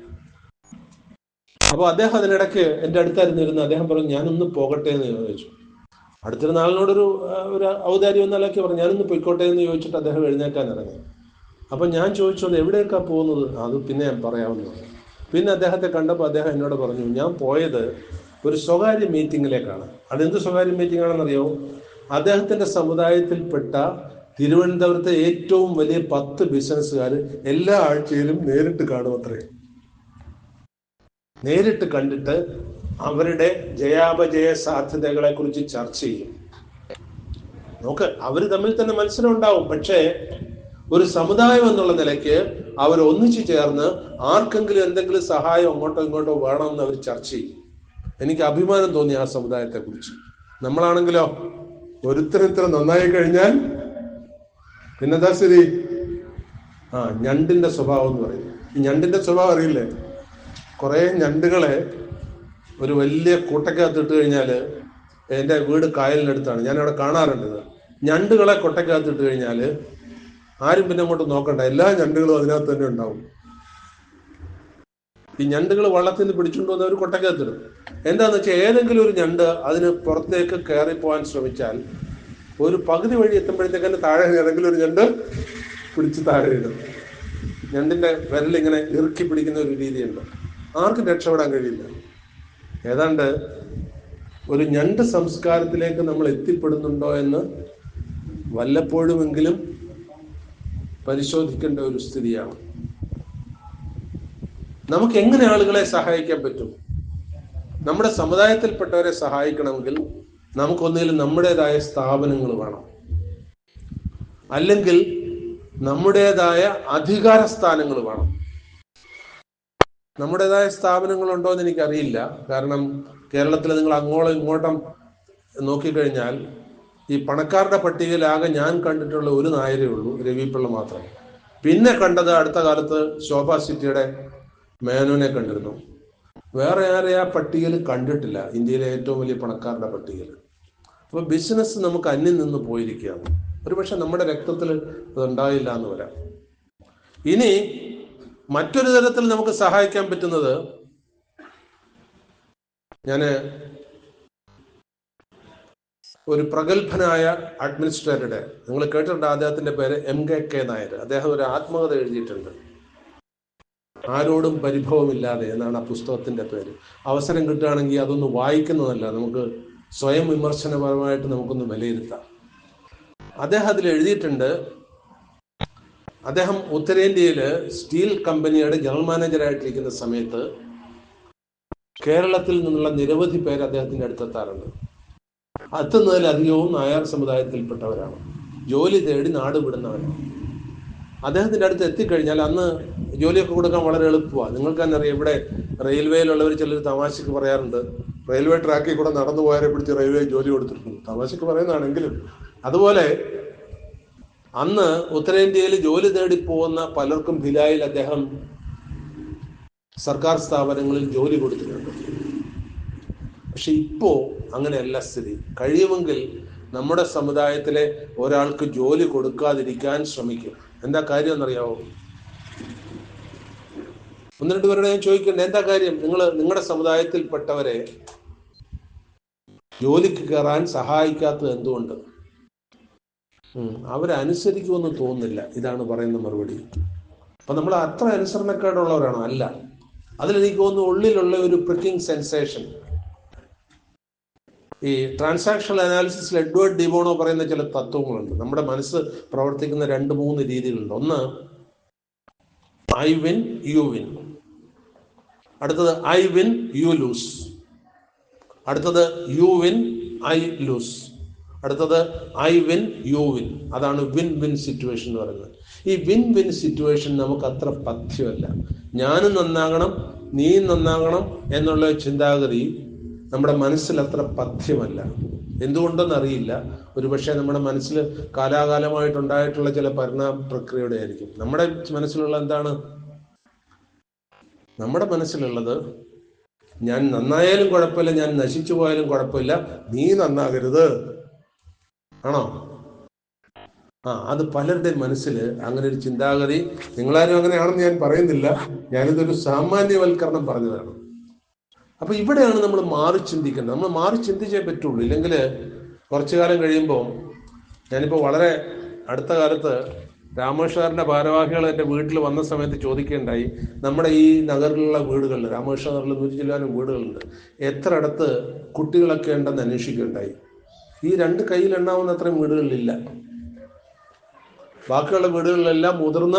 അപ്പോൾ അദ്ദേഹം അതിനിടയ്ക്ക് എൻ്റെ അടുത്തായിരുന്നിരുന്നു. അദ്ദേഹം പറഞ്ഞു, ഞാനൊന്ന് പോകട്ടെ എന്ന് ചോദിച്ചു. അടുത്തിരുന്ന ആളിനോടൊരു ഔദാര്യം എന്നാലൊക്കെ പറഞ്ഞു, ഞാനൊന്ന് പൊയ്ക്കോട്ടെ എന്ന് ചോദിച്ചിട്ട് അദ്ദേഹം എഴുന്നേക്കാൻ ഇറങ്ങി. അപ്പം ഞാൻ ചോദിച്ചു, അത് എവിടേക്കാണ് പോകുന്നത്? അത് പിന്നെ ഞാൻ പറയാമെന്ന്. പിന്നെ അദ്ദേഹത്തെ കണ്ടപ്പോൾ അദ്ദേഹം എന്നോട് പറഞ്ഞു, ഞാൻ പോയത് ഒരു സ്വകാര്യ മീറ്റിങ്ങിലേക്കാണ്. അതെന്ത് സ്വകാര്യ മീറ്റിംഗ് ആണെന്നറിയോ? അദ്ദേഹത്തിന്റെ സമുദായത്തിൽപ്പെട്ട തിരുവനന്തപുരത്തെ ഏറ്റവും വലിയ 10 ബിസിനസ്സുകാർ എല്ലാ ആഴ്ചയിലും നേരിട്ട് കാണുമത്രേ. നേരിട്ട് കണ്ടിട്ട് അവരുടെ ജയാപജയ സാധ്യതകളെ കുറിച്ച് ചർച്ച ചെയ്യും. നോക്ക്, അവർ തമ്മിൽ തന്നെ മത്സരം ഉണ്ടാവും. പക്ഷേ ഒരു സമുദായം എന്നുള്ള നിലയ്ക്ക് അവർ ഒന്നിച്ചു ചേർന്ന് ആർക്കെങ്കിലും എന്തെങ്കിലും സഹായം അങ്ങോട്ടോ ഇങ്ങോട്ടോ വേണമെന്ന് അവർ ചർച്ച ചെയ്യും. എനിക്ക് അഭിമാനം തോന്നി ആ സമുദായത്തെ കുറിച്ച്. നമ്മളാണെങ്കിലോ ഒരുത്തരിത്ര നന്നായി കഴിഞ്ഞാൽ പിന്നെന്താ സ്ഥിതി? ഞണ്ടിന്റെ സ്വഭാവം എന്ന് പറയും. ഈ ഞണ്ടിന്റെ സ്വഭാവം അറിയില്ലേ? കുറെ ഞണ്ടുകളെ ഒരു വലിയ കൂട്ടക്കകത്ത് ഇട്ട് കഴിഞ്ഞാൽ, എൻ്റെ വീട് കായലിനടുത്താണ്, ഞാനവിടെ കാണാറുണ്ട്. ഞണ്ടുകളെ കൊട്ടക്കകത്ത് ഇട്ട് കഴിഞ്ഞാൽ ആരും പിന്നെ അങ്ങോട്ട് നോക്കണ്ട, എല്ലാ ഞണ്ടുകളും അതിനകത്ത് തന്നെ ഉണ്ടാവും. ഈ ഞണ്ടുകൾ വള്ളത്തിൽ നിന്ന് പിടിച്ചുകൊണ്ട് വന്ന് ഒരു കൊട്ടക്കകത്തിടും. എന്താന്ന് വെച്ചാൽ ഏതെങ്കിലും ഒരു ഞണ്ട് അതിന് പുറത്തേക്ക് കയറിപ്പോകാൻ ശ്രമിച്ചാൽ ഒരു പകുതി വഴി എത്തുമ്പോഴത്തേക്ക് താഴെ ഏതെങ്കിലും ഒരു ഞണ്ട് പിടിച്ച് താഴെ ഇടും. ഞണ്ടിന്റെ വിരലിങ്ങനെ ഇറുക്കി പിടിക്കുന്ന ഒരു രീതിയുണ്ട്. ആർക്കും രക്ഷപ്പെടാൻ കഴിയില്ല. ഏതാണ്ട് ഒരു ഞണ്ട് സംസ്കാരത്തിലേക്ക് നമ്മൾ എത്തിപ്പെടുന്നുണ്ടോ എന്ന് വല്ലപ്പോഴുമെങ്കിലും പരിശോധിക്കേണ്ട ഒരു സ്ഥിതിയാണ്. നമുക്ക് എങ്ങനെ ആളുകളെ സഹായിക്കാൻ പറ്റും? നമ്മുടെ സമുദായത്തിൽപ്പെട്ടവരെ സഹായിക്കണമെങ്കിൽ നമുക്കൊന്നിലും നമ്മുടേതായ സ്ഥാപനങ്ങൾ വേണം, അല്ലെങ്കിൽ നമ്മുടേതായ അധികാര സ്ഥാനങ്ങൾ വേണം. നമ്മുടേതായ സ്ഥാപനങ്ങളുണ്ടോ എന്ന് എനിക്കറിയില്ല. കാരണം കേരളത്തിൽ നിങ്ങൾ അങ്ങോളം ഇങ്ങോട്ടും നോക്കിക്കഴിഞ്ഞാൽ ഈ പണക്കാരുടെ പട്ടികയിൽ ആകെ ഞാൻ കണ്ടിട്ടുള്ള ഒരു നായരേ ഉള്ളൂ, രവിപിള്ള മാത്രം. പിന്നെ കണ്ടത് അടുത്ത കാലത്ത് ശോഭാ സിറ്റിയുടെ മേനോനെ കണ്ടിരുന്നു. വേറെ ആരെ ആ പട്ടികയിൽ കണ്ടിട്ടില്ല, ഇന്ത്യയിലെ ഏറ്റവും വലിയ പണക്കാരുടെ പട്ടികയിൽ. അപ്പൊ ബിസിനസ് നമുക്ക് അന്യം നിന്ന് പോയിരിക്കുകയാണ്. ഒരുപക്ഷെ നമ്മുടെ രക്തത്തിൽ അതുണ്ടായില്ല എന്ന് വരാം. ഇനി മറ്റൊരു തരത്തിൽ നമുക്ക് സഹായിക്കാൻ പറ്റുന്നത്, ഞാന് ഒരു പ്രഗത്ഭനായ അഡ്മിനിസ്ട്രേറ്ററുടെ, നിങ്ങൾ കേട്ടിട്ടുണ്ട് അദ്ദേഹത്തിന്റെ പേര് MK നായർ. അദ്ദേഹം ഒരു ആത്മകഥ എഴുതിയിട്ടുണ്ട്, ആരോടും പരിഭവമില്ലാതെ എന്നാണ് ആ പുസ്തകത്തിന്റെ പേര്. അവസരം കിട്ടുകയാണെങ്കിൽ അതൊന്ന് വായിക്കുന്നതല്ല, നമുക്ക് സ്വയം വിമർശനപരമായിട്ട് നമുക്കൊന്ന് വിലയിരുത്താം. അദ്ദേഹം അതിൽ എഴുതിയിട്ടുണ്ട്, അദ്ദേഹം ഉത്തരേന്ത്യയില് സ്റ്റീൽ കമ്പനിയുടെ ജനറൽ മാനേജറായിട്ടിരിക്കുന്ന സമയത്ത് കേരളത്തിൽ നിന്നുള്ള നിരവധി പേര് അദ്ദേഹത്തിന്റെ അടുത്തെത്താറുണ്ട്. എത്തുന്നതിലധികവും നായർ സമുദായത്തിൽപ്പെട്ടവരാണ്, ജോലി തേടി നാട് വിടുന്നവരാണ്. അദ്ദേഹത്തിന്റെ അടുത്ത് എത്തിക്കഴിഞ്ഞാൽ അന്ന് ജോലിയൊക്കെ കൊടുക്കാൻ വളരെ എളുപ്പമാണ്. നിങ്ങൾക്ക് തന്നെ അറിയാം, ഇവിടെ റെയിൽവേയിലുള്ളവർ ചിലർ തമാശക്ക് പറയാറുണ്ട്, റെയിൽവേ ട്രാക്കിൽ കൂടെ നടന്നു പോയാലെ പിടിച്ച് റെയിൽവേ ജോലി കൊടുത്തിട്ടുണ്ട്. തമാശക്ക് പറയുന്നതാണെങ്കിലും അതുപോലെ അന്ന് ഉത്തരേന്ത്യയിൽ ജോലി തേടി പോകുന്ന പലർക്കും ഭിലായിൽ അദ്ദേഹം സർക്കാർ സ്ഥാപനങ്ങളിൽ ജോലി കൊടുത്തിട്ടുണ്ട്. പക്ഷെ ഇപ്പോ അങ്ങനെയല്ല സ്ഥിതി. കഴിയുമെങ്കിൽ നമ്മുടെ സമുദായത്തിലെ ഒരാൾക്ക് ജോലി കൊടുക്കാതിരിക്കാൻ ശ്രമിക്കും. എന്താ കാര്യം എന്നറിയാവോ? ഒന്ന് രണ്ട് പേരോട് ഞാൻ ചോദിക്കണ്ടേ, എന്താ കാര്യം? നിങ്ങളുടെ സമുദായത്തിൽപ്പെട്ടവരെ ജോലിക്ക് കയറാൻ സഹായിക്കാത്തത് എന്തുകൊണ്ട്? അവരനുസരിക്കുമെന്ന് തോന്നുന്നില്ല. ഇതാണ് പറയുന്ന മറുപടി. അപ്പൊ നമ്മൾ അത്ര അനുസരണക്കേടുള്ളവരാണോ? അല്ല. അതിലെനിക്ക് തോന്നുന്നു ഉള്ളിലുള്ള ഒരു പ്രിക്കിംഗ് സെൻസേഷൻ. ഈ ട്രാൻസാക്ഷണൽ അനാലിസിസിൽ എഡ്വേർഡ് ഡിബോണോ പറയുന്ന ചില തത്വങ്ങളുണ്ട്. നമ്മുടെ മനസ്സ് പ്രവർത്തിക്കുന്ന 2-3 രീതികളുണ്ട്. ഒന്ന്, ഐ വിൻ യു വിൻ. അടുത്തത് ഐ വിൻ യു ലൂസ്. അടുത്തത് യു വിൻ ഐ ലൂസ്. അടുത്തത് ഐ വിൻ യു വിൻ. അതാണ് വിൻ വിൻ സിറ്റുവേഷൻ എന്ന് പറയുന്നത്. ഈ വിൻ വിൻ സിറ്റുവേഷൻ നമുക്ക് അത്ര പഥ്യമല്ല. ഞാനും നന്നാകണം, നീ നന്നാകണം എന്നുള്ള ചിന്താഗതി നമ്മുടെ മനസ്സിൽ അത്ര പഥ്യമല്ല. എന്തുകൊണ്ടെന്ന് അറിയില്ല. ഒരുപക്ഷെ നമ്മുടെ മനസ്സിൽ കാലാകാലമായിട്ടുണ്ടായിട്ടുള്ള ചില പരിണാമ പ്രക്രിയയുടെ ആയിരിക്കും. നമ്മുടെ മനസ്സിലുള്ള എന്താണ്? നമ്മുടെ മനസ്സിലുള്ളത്, ഞാൻ നന്നായാലും കുഴപ്പമില്ല, ഞാൻ നശിച്ചു പോയാലും കുഴപ്പമില്ല, നീ നന്നാകരുത്, ആണോ? അത് പലരുടെ മനസ്സിൽ അങ്ങനെ ഒരു ചിന്താഗതി. നിങ്ങളാരും അങ്ങനെയാണെന്ന് ഞാൻ പറയുന്നില്ല, ഞാനിതൊരു സാമാന്യവൽക്കരണം പറഞ്ഞതാണ്. അപ്പൊ ഇവിടെയാണ് നമ്മൾ മാറി ചിന്തിക്കുന്നത്. നമ്മൾ മാറി ചിന്തിച്ചേ പറ്റുള്ളൂ. ഇല്ലെങ്കിൽ കുറച്ചു കാലം കഴിയുമ്പോൾ, ഞാനിപ്പോൾ വളരെ അടുത്ത കാലത്ത് രാമേശ്വരന്റെ ഭാരവാഹികൾ എൻ്റെ വീട്ടിൽ വന്ന സമയത്ത് ചോദിക്കുകയുണ്ടായി, നമ്മുടെ ഈ നഗറിലുള്ള വീടുകളിൽ, രാമേശ്വര നഗറിൽ 100 ചില്ലാനും വീടുകളുണ്ട്, എത്ര ഇടത്ത് കുട്ടികളൊക്കെ ഉണ്ടെന്ന് അന്വേഷിക്കുകയുണ്ടായി. ഈ 2 കയ്യിൽ എണ്ണാവുന്ന അത്രയും വീടുകളിലില്ല. ബാക്കിയുള്ള വീടുകളിലെല്ലാം മുതിർന്ന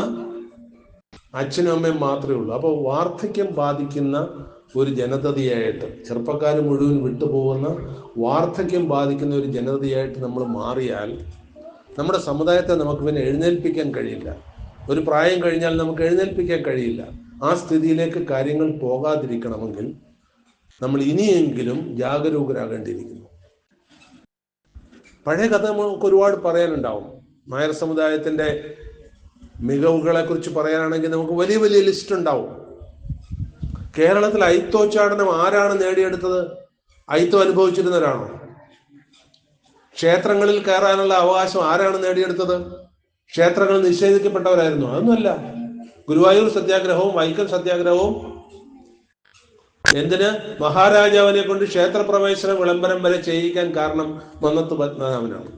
അച്ഛനും അമ്മയും മാത്രമേ ഉള്ളൂ. അപ്പോൾ വാർദ്ധക്യം ബാധിക്കുന്ന ഒരു ജനതയായിട്ട്, ചെറുപ്പക്കാർ മുഴുവൻ വിട്ടുപോകുന്ന വാർദ്ധക്യം ബാധിക്കുന്ന ഒരു ജനതയായിട്ട് നമ്മൾ മാറിയാൽ നമ്മുടെ സമുദായത്തെ നമുക്ക് പിന്നെ എഴുന്നേൽപ്പിക്കാൻ കഴിയില്ല. ഒരു പ്രായം കഴിഞ്ഞാൽ നമുക്ക് എഴുന്നേൽപ്പിക്കാൻ കഴിയില്ല. ആ സ്ഥിതിയിലേക്ക് കാര്യങ്ങൾ പോകാതിരിക്കണമെങ്കിൽ നമ്മൾ ഇനിയെങ്കിലും ജാഗരൂകരാകേണ്ടിയിരിക്കുന്നു. പഴയ കഥ നമുക്ക് ഒരുപാട് പറയാനുണ്ടാവും. നായർ സമുദായത്തിന്റെ മികവുകളെ കുറിച്ച് പറയാനാണെങ്കിൽ നമുക്ക് വലിയ വലിയ ലിസ്റ്റ് ഉണ്ടാവും. കേരളത്തിൽ അയിത്തോച്ചാടനം ആരാണ് നേടിയെടുത്തത്? അയിത്തം അനുഭവിച്ചിരുന്നവരാണോ? ക്ഷേത്രങ്ങളിൽ കയറാനുള്ള അവകാശം ആരാണ് നേടിയെടുത്തത്? ക്ഷേത്രങ്ങൾ നിഷേധിക്കപ്പെട്ടവരായിരുന്നു? അതൊന്നുമല്ല. ഗുരുവായൂർ സത്യാഗ്രഹവും വൈക്കം സത്യാഗ്രഹവും എന്തിന്? മഹാരാജാവിനെ കൊണ്ട് ക്ഷേത്രപ്രവേശന വിളംബരം വരെ ചെയ്യിക്കാൻ കാരണം മന്നത്ത് പത്മനാഭനാണ്.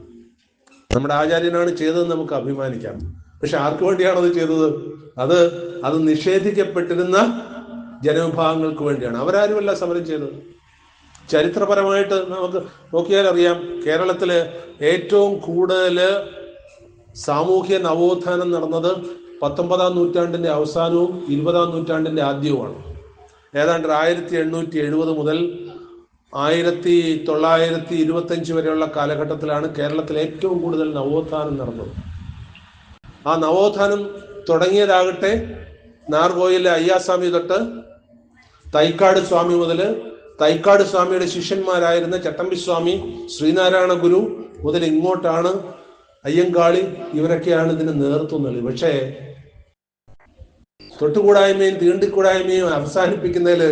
നമ്മുടെ ആചാര്യനാണ് ചെയ്തതെന്ന് നമുക്ക് അഭിമാനിക്കാം. പക്ഷെ ആർക്കു വേണ്ടിയാണ് അത് ചെയ്തത്? അത് നിഷേധിക്കപ്പെട്ടിരുന്ന ജനവിഭാഗങ്ങൾക്ക് വേണ്ടിയാണ്. അവരാരുമല്ല സമരം ചെയ്തത്. ചരിത്രപരമായിട്ട് നമുക്ക് നോക്കിയാൽ അറിയാം, കേരളത്തില് ഏറ്റവും കൂടുതൽ സാമൂഹ്യ നവോത്ഥാനം നടന്നത് 19-ാം നൂറ്റാണ്ടിന്റെ അവസാനവും 20-ാം നൂറ്റാണ്ടിന്റെ ആദ്യവുമാണ്. ഏതാണ്ട് 1870 മുതൽ 1925 വരെയുള്ള കാലഘട്ടത്തിലാണ് കേരളത്തിൽ ഏറ്റവും കൂടുതൽ നവോത്ഥാനം നടന്നത്. ആ നവോത്ഥാനം തുടങ്ങിയതാകട്ടെ നാർഗോയിലെ അയ്യാസ്വാമി തൊട്ട് തൈക്കാട് സ്വാമി മുതൽ തൈക്കാട് സ്വാമിയുടെ ശിഷ്യന്മാരായിരുന്ന ചട്ടമ്പിസ്വാമി, ശ്രീനാരായണ ഗുരു മുതൽ ഇങ്ങോട്ടാണ് അയ്യങ്കാളി, ഇവരൊക്കെയാണ് ഇതിന് നേതൃത്വം നൽകി. പക്ഷേ തൊട്ടുകൂടായ്മയും തീണ്ടിക്കൂടായ്മയും അവസാനിപ്പിക്കുന്നതിൽ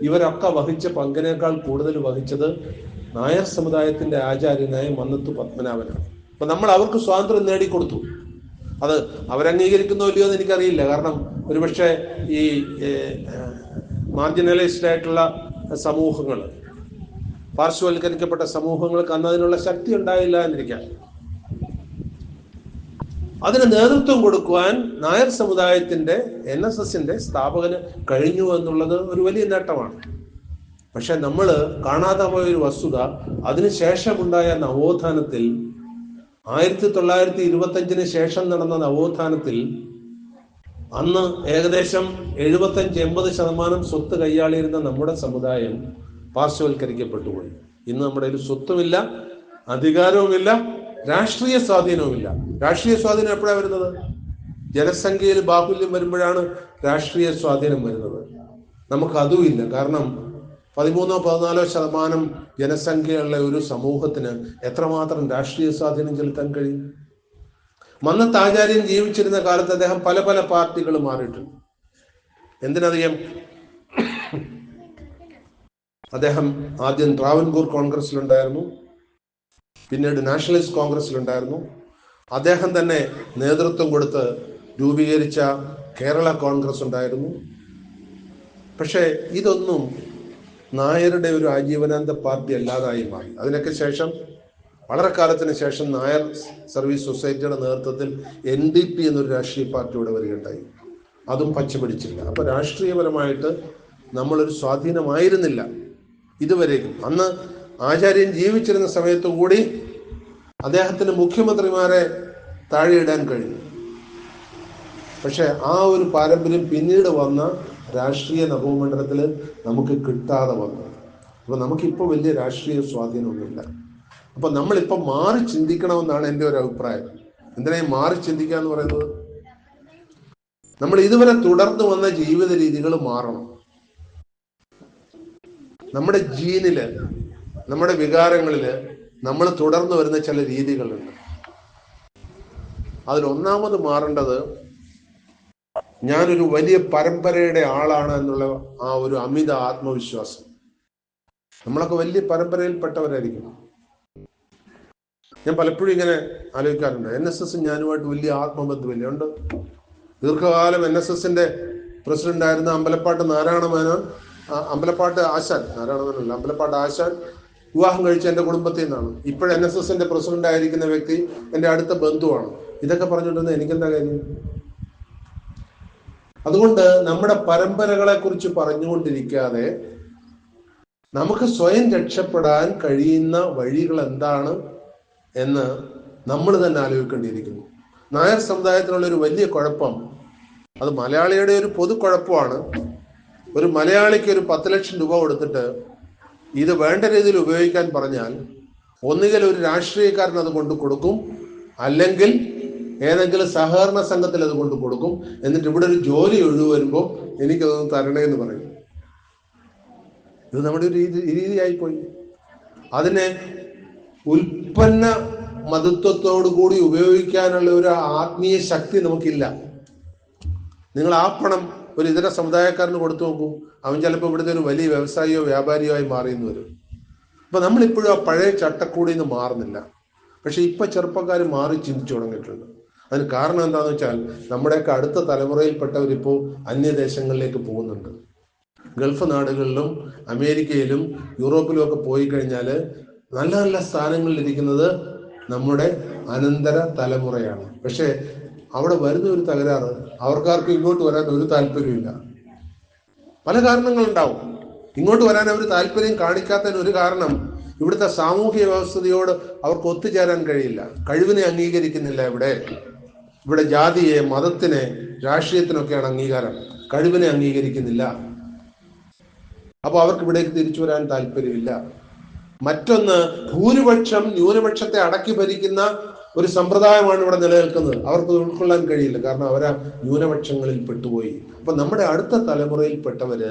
ഇവരൊക്കെ വഹിച്ച പങ്കിനേക്കാൾ കൂടുതൽ വഹിച്ചത് നായർ സമുദായത്തിന്റെ ആചാര്യനായ മന്നത്ത് പത്മനാഭനാണ്. അപ്പൊ നമ്മൾ അവർക്ക് സ്വാതന്ത്ര്യം നേടിക്കൊടുത്തു. അത് അവരംഗീകരിക്കുന്നോ ഇല്ലയോ എന്ന് എനിക്കറിയില്ല. കാരണം ഒരുപക്ഷെ ഈ മാർജിനലൈസ്ഡ് ആയിട്ടുള്ള സമൂഹങ്ങൾ, പാർശ്വവൽക്കരിക്കപ്പെട്ട സമൂഹങ്ങൾക്ക് അന്ന് അതിനുള്ള ശക്തി ഉണ്ടായില്ല എന്നിരിക്കാം. അതിന് നേതൃത്വം കൊടുക്കുവാൻ നായർ സമുദായത്തിന്റെ NSSന്റെ സ്ഥാപകന് കഴിഞ്ഞു എന്നുള്ളത് ഒരു വലിയ നേട്ടമാണ്. പക്ഷെ നമ്മൾ കാണാതെ പോയൊരു വസ്തുത, അതിനുശേഷമുണ്ടായ നവോത്ഥാനത്തിൽ 1925 ശേഷം നടന്ന നവോത്ഥാനത്തിൽ അന്ന് ഏകദേശം 75-80% സ്വത്ത് കൈയാളിയിരുന്ന നമ്മുടെ സമുദായം പാർശ്വവൽക്കരിക്കപ്പെട്ടുപോയി. ഇന്ന് നമ്മുടെ ഒരു സ്വത്തുമില്ല, അധികാരവുമില്ല, രാഷ്ട്രീയ സ്വാധീനവുമില്ല. രാഷ്ട്രീയ സ്വാധീനം എപ്പോഴാണ് വരുന്നത്? ജനസംഖ്യയിൽ ബാഹുല്യം വരുമ്പോഴാണ് രാഷ്ട്രീയ സ്വാധീനം വരുന്നത്. നമുക്ക് അതുമില്ല. കാരണം 13-14% ജനസംഖ്യയുള്ള ഒരു സമൂഹത്തിന് എത്രമാത്രം രാഷ്ട്രീയ സ്വാധീനം ചെലുത്താൻ കഴിയും? മന്നത്ത് ആചാര്യൻ ജീവിച്ചിരുന്ന കാലത്ത് അദ്ദേഹം പല പല പാർട്ടികൾ മാറിയിട്ടുണ്ട്. എന്തിനധികം, അദ്ദേഹം ആദ്യം ട്രാവൻകൂർ കോൺഗ്രസിലുണ്ടായിരുന്നു, പിന്നീട് നാഷണലിസ്റ്റ് കോൺഗ്രസിലുണ്ടായിരുന്നു. അദ്ദേഹം തന്നെ നേതൃത്വം കൊടുത്ത് രൂപീകരിച്ച കേരള കോൺഗ്രസ് ഉണ്ടായിരുന്നു. പക്ഷേ ഇതൊന്നും നായരുടെ ഒരു ആജീവനാന്ത പാർട്ടി അല്ലാതായി മാറി. അതിനൊക്കെ ശേഷം, വളരെ കാലത്തിന് ശേഷം, നായർ സർവീസ് സൊസൈറ്റിയുടെ നേതൃത്വത്തിൽ NDP എന്നൊരു രാഷ്ട്രീയ പാർട്ടി ഇവിടെ വരികയുണ്ടായി. അതും പച്ചപിടിച്ചില്ല. അപ്പൊ രാഷ്ട്രീയപരമായിട്ട് നമ്മളൊരു സ്വാധീനമായിരുന്നില്ല ഇതുവരേക്കും. അന്ന് ആചാര്യൻ ജീവിച്ചിരുന്ന സമയത്തു കൂടി അദ്ദേഹത്തിന് മുഖ്യമന്ത്രിമാരെ താഴെയിടാൻ കഴിഞ്ഞു. പക്ഷെ ആ ഒരു പാരമ്പര്യം പിന്നീട് വന്ന രാഷ്ട്രീയ നവമണ്ഡലത്തിൽ നമുക്ക് കിട്ടാതെ വന്നു. അപ്പൊ നമുക്കിപ്പോൾ വലിയ രാഷ്ട്രീയ സ്വാധീനമൊന്നുമില്ല. അപ്പൊ നമ്മളിപ്പോൾ മാറി ചിന്തിക്കണമെന്നാണ് എൻ്റെ ഒരു അഭിപ്രായം. എന്തിനാ മാറി ചിന്തിക്കുക എന്ന് പറയുന്നത്? നമ്മൾ ഇതുവരെ തുടർന്നു വന്ന ജീവിത രീതികൾ മാറണം. നമ്മുടെ ജീനില്, നമ്മുടെ വികാരങ്ങളില് നമ്മൾ തുടർന്നു വരുന്ന ചില രീതികളുണ്ട്. അതിലൊന്നാമത് മാറേണ്ടത്, ഞാനൊരു വലിയ പരമ്പരയുടെ ആളാണ് എന്നുള്ള ആ ഒരു അമിത ആത്മവിശ്വാസം. നമ്മളൊക്കെ വലിയ പരമ്പരയിൽപ്പെട്ടവരായിരിക്കും. ഞാൻ പലപ്പോഴും ഇങ്ങനെ ആലോചിക്കാറുണ്ട്, NSS ഞാനുമായിട്ട് വലിയ ആത്മബന്ധമില്ല. ഉണ്ട്. ദീർഘകാലം NSSന്റെ പ്രസിഡന്റ് ആയിരുന്ന അമ്പലപ്പാട്ട് നാരായണ മേനോൻ, അമ്പലപ്പാട്ട് ആശാൻ, നാരായണമേനല്ല, അമ്പലപ്പാട്ട് ആശാൻ വിവാഹം കഴിച്ച എൻ്റെ കുടുംബത്തിൽ നിന്നാണ്. ഇപ്പോൾ NSSന്റെ പ്രസിഡന്റ് ആയിരിക്കുന്ന വ്യക്തി എൻ്റെ അടുത്ത ബന്ധുവാണ്. ഇതൊക്കെ പറഞ്ഞിട്ടുണ്ടെന്ന് എനിക്കെന്താ കാര്യം? അതുകൊണ്ട് നമ്മുടെ പരമ്പരകളെ കുറിച്ച് പറഞ്ഞുകൊണ്ടിരിക്കാതെ നമുക്ക് സ്വയം രക്ഷപ്പെടാൻ കഴിയുന്ന വഴികൾ എന്താണ് എന്ന് നമ്മൾ തന്നെ ആലോചിക്കേണ്ടിയിരിക്കുന്നു. നായർ സമുദായത്തിനുള്ള ഒരു വലിയ കുഴപ്പം, അത് മലയാളിയുടെ ഒരു പൊതു കുഴപ്പമാണ്. ഒരു മലയാളിക്ക് ഒരു 10 ലക്ഷം രൂപ കൊടുത്തിട്ട് ഇത് വേണ്ട രീതിയിൽ ഉപയോഗിക്കാൻ പറഞ്ഞാൽ ഒന്നുകിൽ ഒരു രാഷ്ട്രീയക്കാരൻ അത് കൊണ്ട് കൊടുക്കും, അല്ലെങ്കിൽ ഏതെങ്കിലും സഹകരണ സംഘത്തിൽ അത് കൊണ്ട് കൊടുക്കും. എന്നിട്ട് ഇവിടെ ഒരു ജോലി ഒഴിവ് വരുമ്പോൾ എനിക്കതൊന്ന് തരണേന്ന് പറയും. ഇത് നമ്മുടെ ഒരു രീതിയായിപ്പോയി. അതിനെ ഉൽപ്പന്ന മതത്വത്തോടു കൂടി ഉപയോഗിക്കാനുള്ള ഒരു ആത്മീയ ശക്തി നമുക്കില്ല. നിങ്ങൾ ആ പണം ഒരു ഇതര സമുദായക്കാരന് കൊടുത്തു നോക്കൂ, അവൻ ചിലപ്പോൾ ഇവിടുത്തെ ഒരു വലിയ വ്യവസായിയോ വ്യാപാരിയോ ആയി മാറിയെന്ന് വരും. അപ്പൊ നമ്മളിപ്പോഴും ആ പഴയ ചട്ടക്കൂടിയിൽ നിന്ന് മാറുന്നില്ല. പക്ഷെ ഇപ്പൊ ചെറുപ്പക്കാർ മാറി ചിന്തിച്ചു തുടങ്ങിയിട്ടുണ്ട്. അതിന് കാരണം എന്താണെന്ന് വെച്ചാൽ, നമ്മുടെയൊക്കെ അടുത്ത തലമുറയിൽപ്പെട്ടവരിപ്പോൾ അന്യദേശങ്ങളിലേക്ക് പോകുന്നുണ്ട്. ഗൾഫ് നാടുകളിലും അമേരിക്കയിലും യൂറോപ്പിലും ഒക്കെ പോയി കഴിഞ്ഞാൽ നല്ല നല്ല സ്ഥാനങ്ങളിൽ ഇരിക്കുന്നത് നമ്മുടെ അനന്തര തലമുറയാണ്. പക്ഷെ അവിടെ വരുന്ന ഒരു തകരാറ്, അവർക്കാർക്കും ഇങ്ങോട്ട് വരാൻ ഒരു താല്പര്യമില്ല. പല കാരണങ്ങളുണ്ടാവും. ഇങ്ങോട്ട് വരാൻ അവർ താല്പര്യം കാണിക്കാത്തതിന് ഒരു കാരണം, ഇവിടുത്തെ സാമൂഹ്യ വ്യവസ്ഥയോട് അവർക്ക് ഒത്തുചേരാൻ കഴിയില്ല. കഴിവിനെ അംഗീകരിക്കുന്നില്ല. ഇവിടെ ജാതിയെ, മതത്തിനെ, രാഷ്ട്രീയത്തിനൊക്കെയാണ് അംഗീകാരം, കഴിവിനെ അംഗീകരിക്കുന്നില്ല. അപ്പൊ അവർക്ക് ഇവിടേക്ക് തിരിച്ചു വരാൻ താല്പര്യമില്ല. മറ്റൊന്ന്, ഭൂരിപക്ഷം ന്യൂനപക്ഷത്തെ അടക്കി ഭരിക്കുന്ന ഒരു സമ്പ്രദായമാണ് ഇവിടെ നിലനിൽക്കുന്നത്. അവർക്ക് ഉൾക്കൊള്ളാൻ കഴിയില്ല, കാരണം അവരാ ന്യൂനപക്ഷങ്ങളിൽ പെട്ടുപോയി. അപ്പൊ നമ്മുടെ അടുത്ത തലമുറയിൽപ്പെട്ടവര്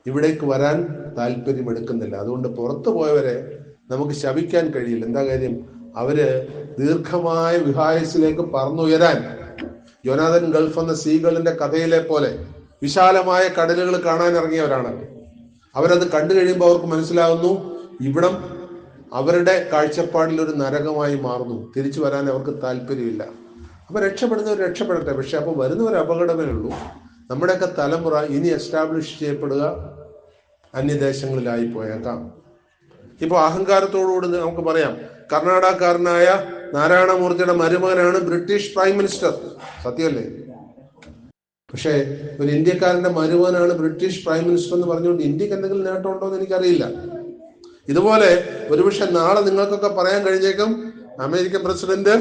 ഇവിടേക്ക് വരാൻ താല്പര്യമെടുക്കുന്നില്ല. അതുകൊണ്ട് പുറത്തു പോയവരെ നമുക്ക് ശപിക്കാൻ കഴിയില്ല. എന്താ കാര്യം? അവര് ദീർഘമായ വിഹായസിലേക്ക് പറന്നുയരാൻ, ജോനാഥൻ ഗൾഫ് എന്ന സീഗളിന്റെ കഥയിലെ പോലെ വിശാലമായ കടലുകൾ കാണാൻ ഇറങ്ങിയവരാണ്. അവരത് കണ്ടു കഴിയുമ്പോൾ അവർക്ക് മനസ്സിലാവുന്നു ഇവിടം അവരുടെ കാഴ്ചപ്പാടിൽ ഒരു നരകമായി മാറുന്നു. തിരിച്ചു വരാൻ അവർക്ക് താല്പര്യമില്ല. അപ്പൊ രക്ഷപ്പെടുന്നവർ രക്ഷപ്പെടട്ടെ. പക്ഷെ അപ്പൊ വരുന്നവർ അപകടമേ ഉള്ളൂ. നമ്മുടെയൊക്കെ തലമുറ ഇനി എസ്റ്റാബ്ലിഷ് ചെയ്യപ്പെടുക അന്യദേശങ്ങളിലായി പോയേക്കാം. ഇപ്പൊ അഹങ്കാരത്തോടുകൂടി നമുക്ക് പറയാം, കർണാടകക്കാരനായ നാരായണമൂർത്തിയുടെ മരുമകനാണ് ബ്രിട്ടീഷ് പ്രൈം മിനിസ്റ്റർ. സത്യമല്ലേ? പക്ഷേ ഒരു ഇന്ത്യക്കാരന്റെ മരുമകനാണ് ബ്രിട്ടീഷ് പ്രൈം മിനിസ്റ്റർ എന്ന് പറഞ്ഞുകൊണ്ട് ഇന്ത്യക്ക് എന്തെങ്കിലും നേട്ടമുണ്ടോ എന്ന് എനിക്കറിയില്ല. ഇതുപോലെ ഒരുപക്ഷെ നാളെ നിങ്ങൾക്കൊക്കെ പറയാൻ കഴിഞ്ഞേക്കും, അമേരിക്കൻ പ്രസിഡന്റ്,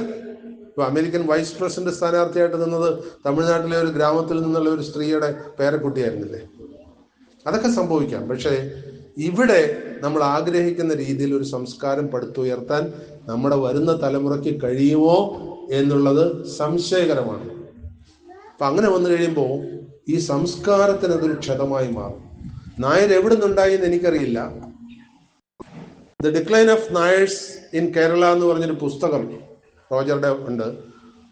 ഇപ്പൊ അമേരിക്കൻ വൈസ് പ്രസിഡന്റ് സ്ഥാനാർത്ഥിയായിട്ട് നിന്നത് തമിഴ്നാട്ടിലെ ഒരു ഗ്രാമത്തിൽ നിന്നുള്ള ഒരു സ്ത്രീയുടെ പേരക്കുട്ടിയായിരുന്നില്ലേ? അതൊക്കെ സംഭവിക്കാം. പക്ഷേ ഇവിടെ നമ്മൾ ആഗ്രഹിക്കുന്ന രീതിയിൽ ഒരു സംസ്കാരം പടുത്തുയർത്താൻ നമ്മുടെ വരുന്ന തലമുറയ്ക്ക് കഴിയുമോ എന്നുള്ളത് സംശയകരമാണ്. അപ്പൊ അങ്ങനെ വന്നു കഴിയുമ്പോൾ ഈ സംസ്കാരത്തിന് അതൊരു ക്ഷതമായി മാറും. നായർ എവിടെ നിന്നുണ്ടായി എന്ന് എനിക്കറിയില്ല. The decline of Nairs in Kerala എന്ന് പറഞ്ഞൊരു പുസ്തകം റോജറുടെ ഉണ്ട്.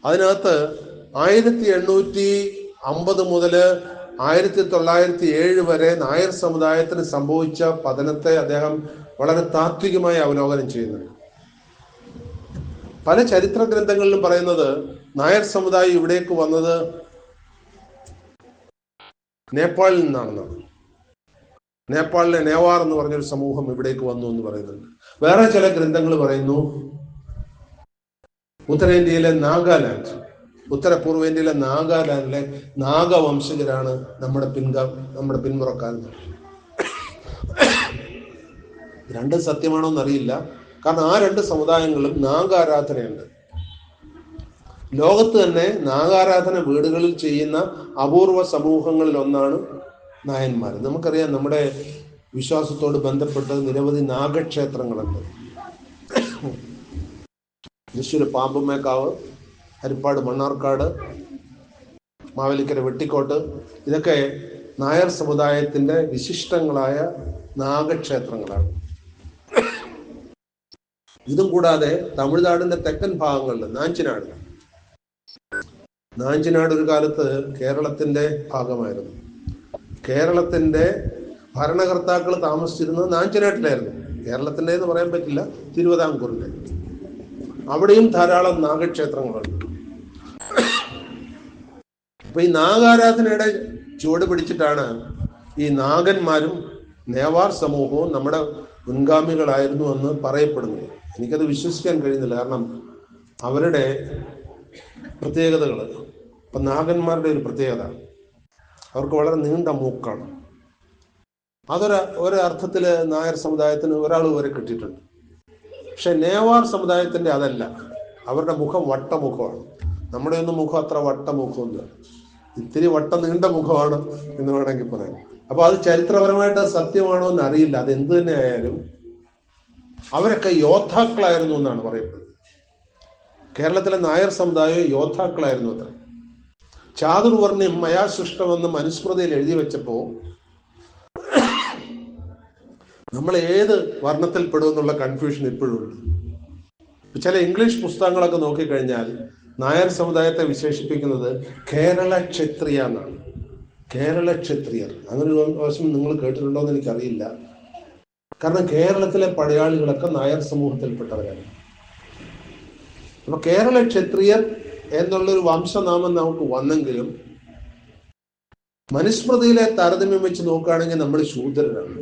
അതിനകത്ത് 1850 മുതൽ 1907 വരെ നായർ സമുദായത്തിന് സംഭവിച്ച പതനത്തെ അദ്ദേഹം വളരെ താത്വികമായി അവലോകനം ചെയ്യുന്നുണ്ട്. പല ചരിത്ര ഗ്രന്ഥങ്ങളിലും പറയുന്നത് നായർ സമുദായം ഇവിടേക്ക് വന്നത് നേപ്പാളിൽ നിന്നാണെന്നാണ്. നേപ്പാളിലെ നേവാർ എന്ന് പറഞ്ഞൊരു സമൂഹം ഇവിടേക്ക് വന്നു എന്ന് പറയുന്നുണ്ട്. വേറെ ചില ഗ്രന്ഥങ്ങൾ പറയുന്നു ഉത്തരേന്ത്യയിലെ നാഗാലാൻഡ്, ഉത്തരപൂർവേന്ത്യയിലെ നാഗാലാൻഡിലെ നാഗവംശജരാണ് നമ്മുടെ പിന്മുറക്കാരൻ. രണ്ടും സത്യമാണോ എന്നറിയില്ല. കാരണം ആ രണ്ട് സമുദായങ്ങളും നാഗാരാധനയുണ്ട്. ലോകത്ത് തന്നെ നാഗാരാധന വീടുകളിൽ ചെയ്യുന്ന അപൂർവ സമൂഹങ്ങളിൽ ഒന്നാണ് നായന്മാർ. നമുക്കറിയാം, നമ്മുടെ വിശ്വാസത്തോട് ബന്ധപ്പെട്ട് നിരവധി നാഗക്ഷേത്രങ്ങളുണ്ട്. തൃശ്ശൂർ പാമ്പുമേക്കാവ്, ഹരിപ്പാട് മണ്ണാർക്കാട്, മാവേലിക്കര വെട്ടിക്കോട്ട്, ഇതൊക്കെ നായർ സമുദായത്തിന്റെ വിശിഷ്ടങ്ങളായ നാഗക്ഷേത്രങ്ങളാണ്. ഇതും കൂടാതെ തമിഴ്നാടിന്റെ തെക്കൻ ഭാഗങ്ങളിൽ നാഞ്ചിനാട് ഒരു കാലത്ത് കേരളത്തിന്റെ ഭാഗമായിരുന്നു. കേരളത്തിന്റെ ഭരണകർത്താക്കൾ താമസിച്ചിരുന്നത് നാഞ്ചിനാട്ടിലായിരുന്നു. കേരളത്തിന്റെ എന്ന് പറയാൻ പറ്റില്ല, തിരുവിതാംകൂറിന്റെ. അവിടെയും ധാരാളം നാഗക്ഷേത്രങ്ങളുണ്ട്. അപ്പൊ ഈ നാഗാരാധനയുടെ ചുവട് പിടിച്ചിട്ടാണ് ഈ നാഗന്മാരും നേവാർ സമൂഹവും നമ്മുടെ മുൻഗാമികളായിരുന്നു എന്ന് പറയപ്പെടുന്നത്. എനിക്കത് വിശ്വസിക്കാൻ കഴിയുന്നില്ല. കാരണം അവരുടെ പ്രത്യേകതകൾ, ഇപ്പൊ നാഗന്മാരുടെ ഒരു പ്രത്യേകത, അവർക്ക് വളരെ നീണ്ട മൂക്കാണ്. ഒരർത്ഥത്തില് നായർ സമുദായത്തിന് ഒരാൾ വരെ കിട്ടിയിട്ടുണ്ട്. പക്ഷെ നേവാർ സമുദായത്തിന്റെ അതല്ല. അവരുടെ മുഖം വട്ടമുഖമാണ്. നമ്മുടെ ഒന്നും മുഖം അത്ര വട്ടമുഖമൊന്നുമില്ല, ഇത്തിരി നീണ്ട മുഖമാണ് എന്ന് വേണമെങ്കിൽ പറയാം. അപ്പൊ അത് ചരിത്രപരമായിട്ട് സത്യമാണോ എന്ന് അറിയില്ല. അത് എന്ത് തന്നെ ആയാലും അവരൊക്കെ യോദ്ധാക്കളായിരുന്നു എന്നാണ് പറയപ്പെടുന്നത്. കേരളത്തിലെ നായർ സമുദായം യോദ്ധാക്കളായിരുന്നു അത്ര. ചാതുർവർണ്ണ്യം മയാ സൃഷ്ടമെന്ന് മനുസ്മൃതിയിൽ എഴുതി വെച്ചപ്പോ നമ്മൾ ഏത് വർണ്ണത്തിൽപ്പെടുമെന്നുള്ള കൺഫ്യൂഷൻ ഇപ്പോഴും ഉണ്ട്. ചില ഇംഗ്ലീഷ് പുസ്തകങ്ങളൊക്കെ നോക്കിക്കഴിഞ്ഞാൽ നായർ സമുദായത്തെ വിശേഷിപ്പിക്കുന്നത് കേരള ക്ഷത്രിയ എന്നാണ്. കേരള ക്ഷത്രിയർ, അങ്ങനെ ഒരു വശം നിങ്ങൾ കേട്ടിട്ടുണ്ടോ എന്ന് എനിക്കറിയില്ല. കാരണം കേരളത്തിലെ പടയാളികളൊക്കെ നായർ സമൂഹത്തിൽപ്പെട്ടവരാണ്. അപ്പൊ കേരള ക്ഷത്രിയർ എന്നുള്ളൊരു വംശനാമം നമുക്ക് വന്നെങ്കിലും മനുസ്മൃതിയിലെ താരതമ്യം വെച്ച് നോക്കുകയാണെങ്കിൽ നമ്മൾ ശൂദ്രരാണ്.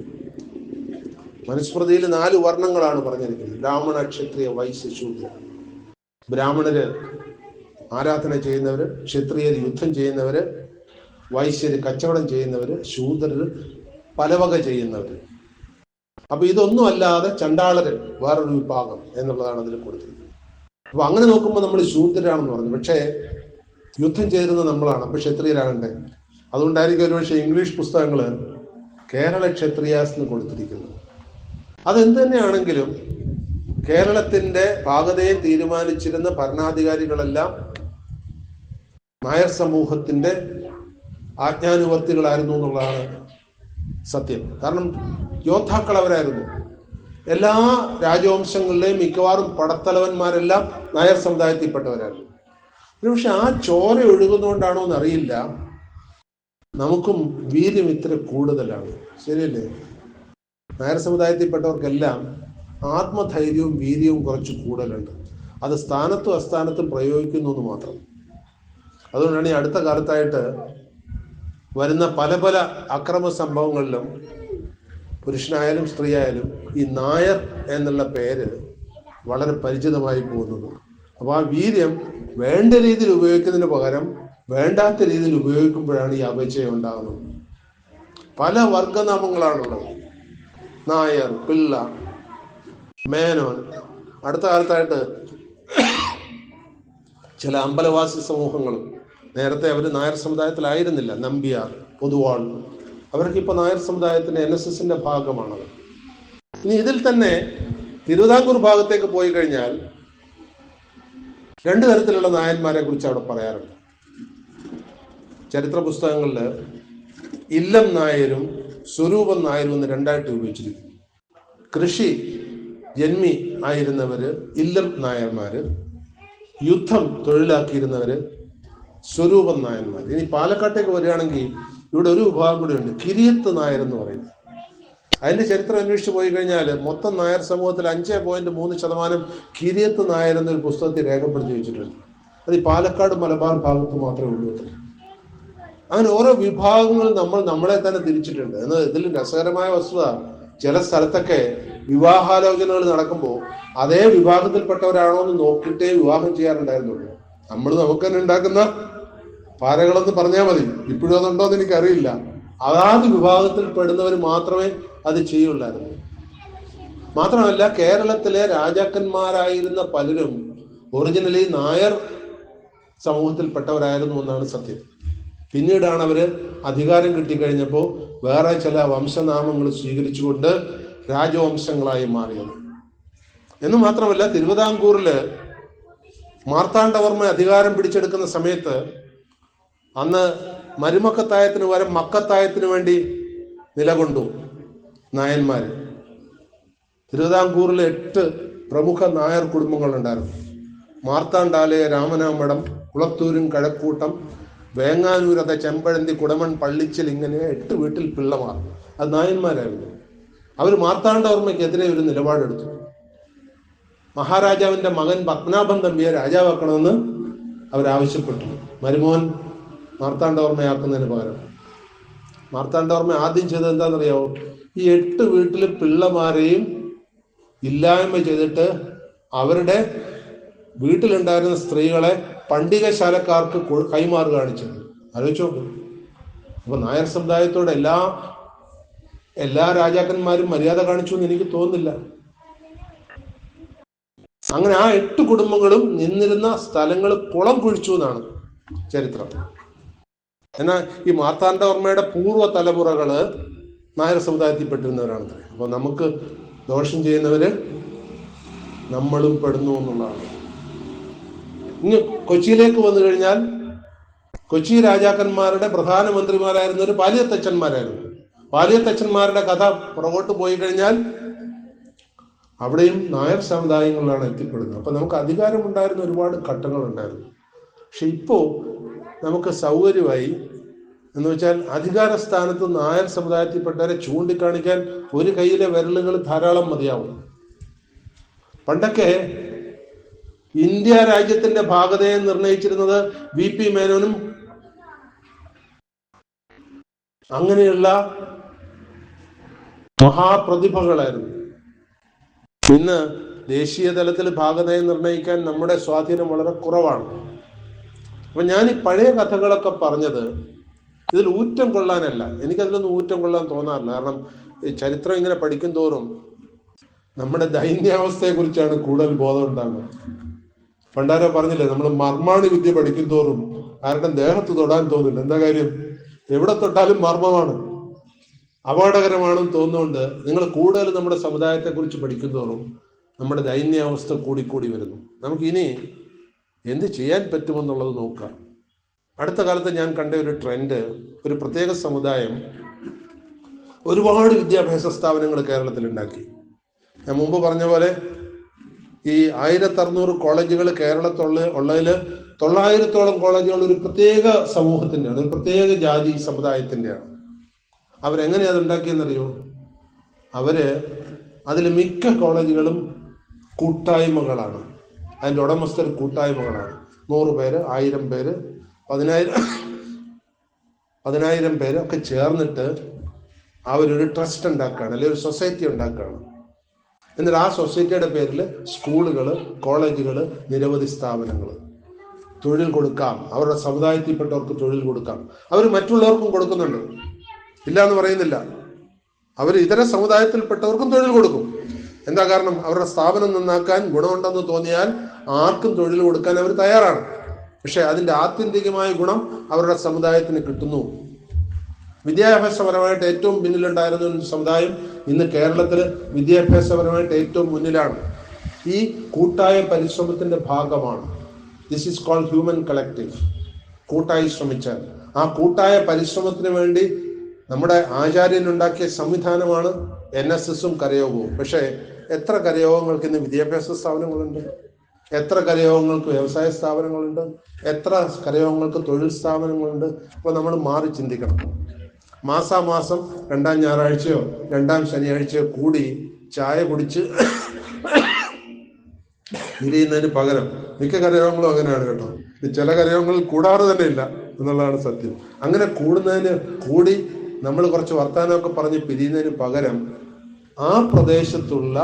മനുസ്മൃതിയിൽ 4 വർണ്ണങ്ങളാണ് പറഞ്ഞിരിക്കുന്നത്: ബ്രാഹ്മണ, ക്ഷത്രിയ, വൈശ്യ, ശൂദ്ര. ബ്രാഹ്മണര് ആരാധന ചെയ്യുന്നവര്, ക്ഷത്രിയര് യുദ്ധം ചെയ്യുന്നവര്, വൈശ്യര് കച്ചവടം ചെയ്യുന്നവര്, ശൂദ്രര് പലവക ചെയ്യുന്നവര്. അപ്പൊ ഇതൊന്നും അല്ലാതെ ചണ്ടാളര് വേറൊരു വിഭാഗം എന്നുള്ളതാണ് അതിൽ കൊടുത്തിരിക്കുന്നത്. അപ്പൊ അങ്ങനെ നോക്കുമ്പോൾ നമ്മൾ ശൂദ്രരാണെന്ന് പറഞ്ഞു. പക്ഷേ യുദ്ധം ചെയ്തിരുന്നത് നമ്മളാണ്. അപ്പൊ ക്ഷത്രിയരാകണ്ടേ? അതുകൊണ്ടായിരിക്കും ഒരുപക്ഷെ ഇംഗ്ലീഷ് പുസ്തകങ്ങള് കേരള ക്ഷത്രിയാസ് എന്ന് കൊടുത്തിരിക്കുന്നത്. അതെന്ത് തന്നെയാണെങ്കിലും കേരളത്തിന്റെ ഭാഗതയെ തീരുമാനിച്ചിരുന്ന ഭരണാധികാരികളെല്ലാം നായർ സമൂഹത്തിന്റെ ആജ്ഞാനുവർത്തികളായിരുന്നു എന്നുള്ളതാണ് സത്യം. കാരണം യോദ്ധാക്കൾ അവരായിരുന്നു. എല്ലാ രാജവംശങ്ങളിലെയും മിക്കവാറും പടത്തലവന്മാരെല്ലാം നായർ സമുദായത്തിൽപ്പെട്ടവരായിരുന്നു. പക്ഷെ ആ ചോര ഒഴുകുന്നതുകൊണ്ടാണോ എന്നറിയില്ല, നമുക്കും വീര്യം ഇത്ര കൂടുതലാണ്. ശരിയല്ലേ? നായർ സമുദായത്തിൽപ്പെട്ടവർക്കെല്ലാം ആത്മധൈര്യവും വീര്യവും കുറച്ച് കൂടുതലുണ്ട്. അത് സ്ഥാനത്തും അസ്ഥാനത്തും പ്രയോഗിക്കുന്നു എന്ന് മാത്രം. അതുകൊണ്ടാണ് ഈ അടുത്ത കാലത്തായിട്ട് വരുന്ന പല പല അക്രമ സംഭവങ്ങളിലും പുരുഷനായാലും സ്ത്രീ ആയാലും ഈ നായർ എന്നുള്ള പേര് വളരെ പരിചിതമായി പോകുന്നത്. അപ്പോൾ ആ വീര്യം വേണ്ട രീതിയിൽ ഉപയോഗിക്കുന്നതിന് പകരം വേണ്ടാത്ത രീതിയിൽ ഉപയോഗിക്കുമ്പോഴാണ് ഈ അപചയം ഉണ്ടാകുന്നത്. പല വർഗനാമങ്ങളാണുള്ളത്: നായർ, പിള്ള, മേനോൻ. അടുത്ത കാലത്തായിട്ട് ചില അമ്പലവാസി സമൂഹങ്ങളും, നേരത്തെ അവർ നായർ സമുദായത്തിലായിരുന്നില്ല, നമ്പ്യാർ, പൊതുവാൾ, അവർക്ക് ഇപ്പോൾ നായർ സമുദായത്തിന്റെ NSSന്റെ ഭാഗമാണത്. ഇനി ഇതിൽ തന്നെ തിരുവിതാംകൂർ ഭാഗത്തേക്ക് പോയി കഴിഞ്ഞാൽ 2 തരത്തിലുള്ള നായന്മാരെ കുറിച്ച് അവിടെ പറയാറുണ്ട്. ചരിത്ര പുസ്തകങ്ങളിൽ ഇല്ലം നായരും സ്വരൂപം നായരും എന്ന് 2ആയിട്ട് ഉപയോഗിച്ചിരിക്കുന്നു. കൃഷി ജന്മി ആയിരുന്നവര് ഇല്ലം നായന്മാര്, യുദ്ധം തൊഴിലാക്കിയിരുന്നവര് സ്വരൂപം നായന്മാർ. ഇനി പാലക്കാട്ടേക്ക് വരികയാണെങ്കിൽ ഇവിടെ ഒരു വിഭാഗം കൂടി ഉണ്ട്, കിരിയത്ത് നായർ എന്ന് പറയുന്നത്. അതിന്റെ ചരിത്രം അന്വേഷിച്ച് പോയി കഴിഞ്ഞാൽ മൊത്തം നായർ സമൂഹത്തിൽ 5.3% കിരിയത്ത് നായർ എന്നൊരു പുസ്തകത്തിൽ രേഖപ്പെടുത്തി വെച്ചിട്ടുണ്ട്. അത് ഈ പാലക്കാട് മലബാർ ഭാഗത്ത് മാത്രമേ ഉള്ളൂ. അങ്ങനെ ഓരോ വിഭാഗങ്ങൾ നമ്മളെ തന്നെ തിരിച്ചിട്ടുണ്ട്. എന്നാൽ ഇതിൽ രസകരമായ വസ്തുത, ചില സ്ഥലത്തൊക്കെ വിവാഹാലോചനകൾ നടക്കുമ്പോൾ അതേ വിഭാഗത്തിൽപ്പെട്ടവരാണോ എന്ന് നോക്കിയിട്ടേ വിവാഹം ചെയ്യാറുണ്ടായിരുന്നുള്ളൂ. നമ്മൾ നമുക്ക് തന്നെ ഉണ്ടാക്കുന്ന പാരകളെന്ന് പറഞ്ഞാൽ മതി. ഇപ്പോഴും അതുണ്ടോ എന്ന് എനിക്കറിയില്ല. അതാത് വിഭാഗത്തിൽ പെടുന്നവർ മാത്രമേ അത് ചെയ്യുള്ളായിരുന്നു. മാത്രമല്ല, കേരളത്തിലെ രാജാക്കന്മാരായിരുന്ന പലരും ഒറിജിനലി നായർ സമൂഹത്തിൽപ്പെട്ടവരായിരുന്നു എന്നാണ് സത്യം. പിന്നീടാണ് അവര് അധികാരം കിട്ടിക്കഴിഞ്ഞപ്പോൾ വേറെ ചില വംശനാമങ്ങൾ സ്വീകരിച്ചുകൊണ്ട് രാജവംശങ്ങളായി മാറിയത്. എന്ന് മാത്രമല്ല, തിരുവിതാംകൂറില് മാർത്താണ്ഡവർമ്മ അധികാരം പിടിച്ചെടുക്കുന്ന സമയത്ത് അന്ന് മരുമക്കത്തായത്തിന് പകരം മക്കത്തായത്തിന് വേണ്ടി നിലകൊണ്ടു നായന്മാര്. തിരുവിതാംകൂറിൽ 8 പ്രമുഖ നായർ കുടുംബങ്ങളുണ്ടായിരുന്നു. മാർത്താണ്ഡാലയ, രാമനാമഠം, കുളത്തൂരും കഴക്കൂട്ടം, വേങ്ങാനൂരത, ചെമ്പഴന്തി, കുടമൺ, പള്ളിച്ചൽ, ഇങ്ങനെ 8 വീട്ടിൽ പിള്ളമാർ. അത് നായന്മാരായിരുന്നു. അവർ മാർത്താണ്ഡവർമ്മയ്ക്കെതിരെ ഒരു നിലപാടെടുത്തു. മഹാരാജാവിന്റെ മകൻ പത്മനാഭൻ തമ്പിയെ രാജാവാക്കണമെന്ന് അവരാവശ്യപ്പെട്ടു. മരുമോൻ മാർത്താണ്ഡവർമ്മയാക്കുന്നതിന് പകരം. മാർത്താണ്ഡവർമ്മ ആദ്യം ചെയ്തത് എന്താണെന്നറിയാവോ? ഈ 8 വീട്ടിൽ പിള്ളമാരെയും ഇല്ലായ്മ ചെയ്തിട്ട് അവരുടെ വീട്ടിലുണ്ടായിരുന്ന സ്ത്രീകളെ പണ്ടികശാലക്കാർക്ക് കൈമാറ് കാണിച്ചത്. ആലോചിച്ചോണ്ട്. അപ്പൊ നായർ സമുദായത്തോട് എല്ലാ രാജാക്കന്മാരും മര്യാദ കാണിച്ചു എന്ന് എനിക്ക് തോന്നുന്നില്ല. അങ്ങനെ ആ 8 കുടുംബങ്ങളും നിന്നിരുന്ന സ്ഥലങ്ങൾ കുളം കുഴിച്ചു എന്നാണ് ചരിത്രം. എന്നാൽ ഈ മാർത്താണ്ഡവർമ്മയുടെ പൂർവ്വ തലമുറകള് നായർ സമുദായത്തിൽപ്പെട്ടിരുന്നവരാണ്. അപ്പൊ നമുക്ക് ദോഷം ചെയ്യുന്നവര് നമ്മളും പെടുന്നു എന്നുള്ളതാണ്. ഇനി കൊച്ചിയിലേക്ക് വന്നു കഴിഞ്ഞാൽ കൊച്ചി രാജാക്കന്മാരുടെ പ്രധാനമന്ത്രിമാരായിരുന്നവർ പാലിയത്തച്ഛന്മാരായിരുന്നു. പാലിയത്തച്ഛന്മാരുടെ കഥ പുറകോട്ട് പോയി കഴിഞ്ഞാൽ അവിടെയും നായർ സമുദായങ്ങളിലാണ് എത്തിപ്പെടുന്നത്. അപ്പൊ നമുക്ക് അധികാരമുണ്ടായിരുന്ന ഒരുപാട് ഘട്ടങ്ങളുണ്ടായിരുന്നു. പക്ഷെ ഇപ്പോ നമുക്ക് സൗകര്യമായി എന്ന് വെച്ചാൽ അധികാര സ്ഥാനത്ത് നായർ സമുദായത്തിൽപ്പെട്ടവരെ ചൂണ്ടിക്കാണിക്കാൻ ഒരു കൈയിലെ വിരലുകൾ ധാരാളം മതിയാവും. പണ്ടൊക്കെ ഇന്ത്യ രാജ്യത്തിന്റെ ഭാഗതയെ നിർണയിച്ചിരുന്നത് VP മേനോനും അങ്ങനെയുള്ള മഹാപ്രതിഭകളായിരുന്നു. ഇന്ന് ദേശീയ തലത്തിൽ ഭാഗനയം നിർണ്ണയിക്കാൻ നമ്മുടെ സ്വാധീനം വളരെ കുറവാണ്. അപ്പൊ ഞാൻ ഈ പഴയ കഥകളൊക്കെ പറഞ്ഞത് ഇതിൽ ഊറ്റം കൊള്ളാനല്ല, എനിക്കതിലൊന്നും ഊറ്റം കൊള്ളാൻ തോന്നാറില്ല. കാരണം ഈ ചരിത്രം ഇങ്ങനെ പഠിക്കും തോറും നമ്മുടെ ദൈന്യാവസ്ഥയെ കുറിച്ചാണ് കൂടുതൽ ബോധം ഉണ്ടാകുന്നത്. പണ്ടാരോ പറഞ്ഞില്ലേ, നമ്മൾ മർമാണി വിദ്യ പഠിക്കും തോറും ആരുടെ ദേഹത്ത് തൊടാൻ തോന്നില്ല. എന്താ കാര്യം? എവിടെ തൊട്ടാലും മർമ്മമാണ്, അപകടകരമാണെന്ന് തോന്നുന്നുകൊണ്ട് നിങ്ങൾ കൂടുതൽ നമ്മുടെ സമുദായത്തെ കുറിച്ച് പഠിക്കും തോറും നമ്മുടെ ദൈന്യാവസ്ഥ കൂടിക്കൂടി വരുന്നു. നമുക്കിനി എന്ത് ചെയ്യാൻ പറ്റുമെന്നുള്ളത് നോക്കാം. അടുത്ത കാലത്ത് ഞാൻ കണ്ട ഒരു ട്രെൻഡ്, ഒരു പ്രത്യേക സമുദായം ഒരുപാട് വിദ്യാഭ്യാസ സ്ഥാപനങ്ങൾ കേരളത്തിൽ ഉണ്ടാക്കി. ഞാൻ മുമ്പ് പറഞ്ഞ പോലെ ഈ 1600 കോളേജുകൾ കേരളത്തിലുള്ളതിൽ 900-ഓളം കോളേജുകൾ ഒരു പ്രത്യേക സമൂഹത്തിൻ്റെയാണ്, ഒരു പ്രത്യേക ജാതി സമുദായത്തിൻ്റെയാണ്. അവരെങ്ങനെയാണ് അത് ഉണ്ടാക്കിയെന്നറിയോ? അതിൽ മിക്ക കോളേജുകളും കൂട്ടായ്മകളാണ്. അതിൻ്റെ ഉടമസ്ഥർ കൂട്ടായ്മകളാണ്. 100 പേര്, 1000 പേര്, 10,000 പേര് ഒക്കെ ചേർന്നിട്ട് അവരൊരു ട്രസ്റ്റ് ഉണ്ടാക്കുകയാണ്, അല്ലെങ്കിൽ ഒരു സൊസൈറ്റി ഉണ്ടാക്കുകയാണ്. എന്നിട്ട് ആ സൊസൈറ്റിയുടെ പേരിൽ സ്കൂളുകൾ, കോളേജുകൾ, നിരവധി സ്ഥാപനങ്ങൾ, തൊഴിൽ കൊടുക്കാം, അവരുടെ സമുദായത്തിൽപ്പെട്ടവർക്ക് തൊഴിൽ കൊടുക്കാം. അവർ മറ്റുള്ളവർക്കും കൊടുക്കുന്നുണ്ട്, ഇല്ല എന്ന് പറയുന്നില്ല. അവർ ഇതര സമുദായത്തിൽപ്പെട്ടവർക്കും തൊഴിൽ കൊടുക്കും. എന്താ കാരണം? അവരുടെ സ്ഥാപനം നന്നാക്കാൻ ഗുണമുണ്ടെന്ന് തോന്നിയാൽ ആർക്കും തൊഴിൽ കൊടുക്കാൻ അവർ തയ്യാറാണ്. പക്ഷെ അതിൻ്റെ ആത്യന്തികമായ ഗുണം അവരുടെ സമുദായത്തിന് കിട്ടുന്നു. വിദ്യാഭ്യാസപരമായിട്ട് ഏറ്റവും പിന്നിലുണ്ടായിരുന്ന ഒരു സമുദായം ഇന്ന് കേരളത്തിൽ വിദ്യാഭ്യാസപരമായിട്ട് ഏറ്റവും മുന്നിലാണ്. ഈ കൂട്ടായ പരിശ്രമത്തിന്റെ ഭാഗമാണ്. This is called human collective. കൂട്ടായി ശ്രമിച്ചാൽ ആ കൂട്ടായ പരിശ്രമത്തിന് വേണ്ടി നമ്മുടെ ആചാര്യനുണ്ടാക്കിയ സംവിധാനമാണ് NSSഉം കരയോഗവും. പക്ഷേ എത്ര കരയോഗങ്ങൾക്ക് ഇന്ന് വിദ്യാഭ്യാസ സ്ഥാപനങ്ങളുണ്ട്? എത്ര കരയോഗങ്ങൾക്ക് വ്യവസായ സ്ഥാപനങ്ങളുണ്ട്? എത്ര കരയോഗങ്ങൾക്ക് തൊഴിൽ സ്ഥാപനങ്ങളുണ്ട്? അപ്പോൾ നമ്മൾ മാറി ചിന്തിക്കണം. മാസാമാസം 2ാം ഞായറാഴ്ചയോ 2ാം ശനിയാഴ്ചയോ കൂടി ചായ കുടിച്ച് ഇരിയുന്നതിന് പകരം, മിക്ക കരയോഗങ്ങളും അങ്ങനെയാണ് കേട്ടോ, ചില കരയോഗങ്ങളിൽ കൂടാറ് തന്നെ ഇല്ല എന്നുള്ളതാണ് സത്യം. അങ്ങനെ കൂടി നമ്മൾ കുറച്ച് വർത്തമാനമൊക്കെ പറഞ്ഞ് പിരിയുന്നതിന് പകരം ആ പ്രദേശത്തുള്ള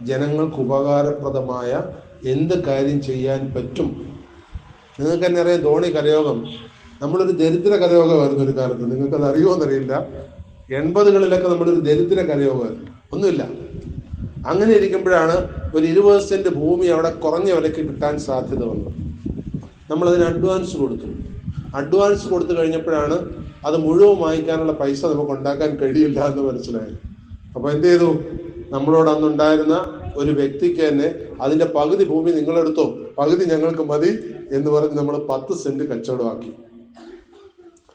ജനങ്ങൾക്ക് ഉപകാരപ്രദമായ എന്ത് കാര്യം ചെയ്യാൻ പറ്റും. നിങ്ങൾക്ക് തന്നെ അറിയാം, ധോണി കരയോഗം നമ്മളൊരു ദരിദ്ര കരയോഗമായിരുന്നു ഒരു കാലത്ത്. നിങ്ങൾക്കത് അറിയുമോന്നറിയില്ല. 80കളിലൊക്കെ നമ്മളൊരു ദരിദ്ര കരയോഗമായിരുന്നു, ഒന്നുമില്ല. അങ്ങനെ ഇരിക്കുമ്പോഴാണ് ഒരു 20 സെന്റ് ഭൂമി അവിടെ കുറഞ്ഞ വിലയ്ക്ക് കിട്ടാൻ സാധ്യത വന്നത്. നമ്മളതിന് അഡ്വാൻസ് കൊടുത്തു കഴിഞ്ഞപ്പോഴാണ് അത് മുഴുവൻ വാങ്ങിക്കാനുള്ള പൈസ നമുക്ക് ഉണ്ടാക്കാൻ കഴിയില്ല എന്ന് മനസ്സിലായത്. അപ്പൊ എന്ത് ചെയ്തു? നമ്മളോട് അന്നുണ്ടായിരുന്ന ഒരു വ്യക്തിക്ക് തന്നെ അതിന്റെ പകുതി ഭൂമി നിങ്ങളെടുത്തോ, പകുതി ഞങ്ങൾക്ക് മതി എന്ന് പറഞ്ഞ് നമ്മൾ 10 സെന്റ് കച്ചവടമാക്കി.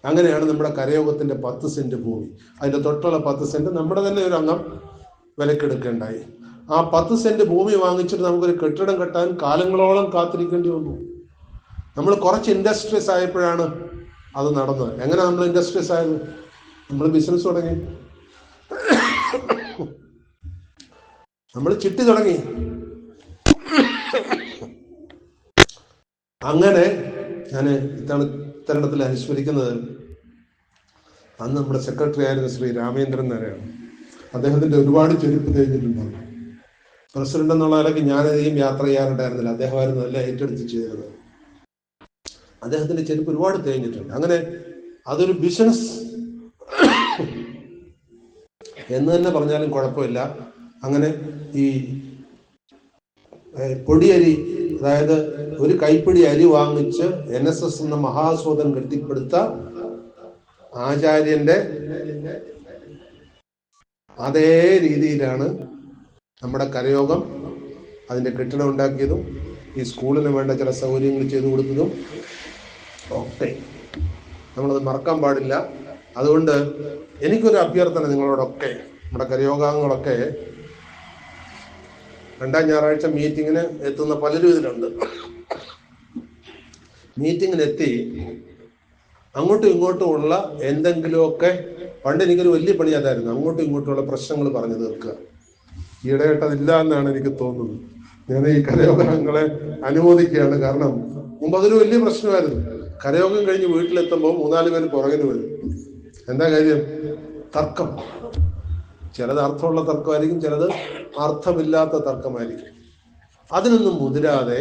അങ്ങനെയാണ് നമ്മുടെ കരയോഗത്തിന്റെ 10 സെന്റ് ഭൂമി, അതിന്റെ തൊട്ടുള്ള 10 സെന്റ് നമ്മുടെ തന്നെ ഒരു അംഗം വിലക്കെടുക്കേണ്ടായി. ആ 10 സെന്റ് ഭൂമി വാങ്ങിച്ചിട്ട് നമുക്കൊരു കെട്ടിടം കെട്ടാൻ കാലങ്ങളോളം കാത്തിരിക്കേണ്ടി വന്നു. നമ്മൾ കുറച്ച് ഇൻഡസ്ട്രീസ് ആയപ്പോഴാണ് അത് നടന്നത്. എങ്ങനെ നമ്മൾ ഇൻഡസ്ട്രീസ് ആയത്? നമ്മൾ ബിസിനസ് തുടങ്ങി, നമ്മൾ ചിട്ടി തുടങ്ങി. അങ്ങനെ ഞാൻ ഇത്തരണത്തിൽ അനുസ്മരിക്കുന്നത് അന്ന് നമ്മുടെ സെക്രട്ടറി ആയിരുന്ന ശ്രീ രാമേന്ദ്രൻ നായരാണ്. അദ്ദേഹത്തിന്റെ ഒരുപാട് ചെരുപ്പ് തേഞ്ഞിട്ടുണ്ടാകും. പ്രസിഡന്റ് എന്നുള്ള നിലയ്ക്ക് ഞാനധികം യാത്ര ചെയ്യാറുണ്ടായിരുന്നില്ല, അദ്ദേഹമായിരുന്നു എല്ലാം ഏറ്റെടുത്ത് ചെയ്തിരുന്നത്. അദ്ദേഹത്തിന്റെ ചെരുപ്പ് ഒരുപാട് തേഞ്ഞിട്ടുണ്ട്. അങ്ങനെ അതൊരു ബിസിനസ് എന്ന് തന്നെ പറഞ്ഞാലും കുഴപ്പമില്ല. അങ്ങനെ ഈ പൊടിയരി, അതായത് ഒരു കൈപ്പിടി അരി വാങ്ങിച്ച് NSS എന്ന മഹാസ്വതം കെട്ടിപ്പടുത്ത ആചാര്യന്റെ അതേ രീതിയിലാണ് നമ്മുടെ കരയോഗം അതിന്റെ കെട്ടിടം ഉണ്ടാക്കിയതും ഈ സ്കൂളിന് വേണ്ട ചില സൗകര്യങ്ങൾ ചെയ്തു കൊടുത്തതും ഒക്കെ നമ്മളത് മറക്കാൻ പാടില്ല. അതുകൊണ്ട് എനിക്കൊരു അഭ്യർത്ഥന നിങ്ങളോടൊക്കെ, നമ്മുടെ കരയോഗാംഗങ്ങളൊക്കെ 2ാം ഞായറാഴ്ച മീറ്റിങ്ങിന് എത്തുന്ന പലരും ഇതിലുണ്ട്. മീറ്റിങ്ങിനെത്തി അങ്ങോട്ടും ഇങ്ങോട്ടും ഉള്ള എന്തെങ്കിലുമൊക്കെ, പണ്ട് എനിക്കൊരു വലിയ പണി അതായിരുന്നു, അങ്ങോട്ടും ഇങ്ങോട്ടുമുള്ള പ്രശ്നങ്ങൾ പറഞ്ഞു തീർക്കുക. ഈയിടെയായിട്ടതില്ല എന്നാണ് എനിക്ക് തോന്നുന്നത്. ഞാൻ ഈ കരയോഗങ്ങളെ അനുമോദിക്കുകയാണ്. കാരണം മുമ്പ് അതൊരു വലിയ പ്രശ്നമായിരുന്നു. കരയോഗം കഴിഞ്ഞ് വീട്ടിലെത്തുമ്പോൾ 3-4 പേര് പുറകിന് വരും. എന്താ കാര്യം? തർക്കം. ചിലത് അർത്ഥമുള്ള തർക്കമായിരിക്കും, ചിലത് അർത്ഥമില്ലാത്ത തർക്കമായിരിക്കും. അതിനൊന്നും മുതിരാതെ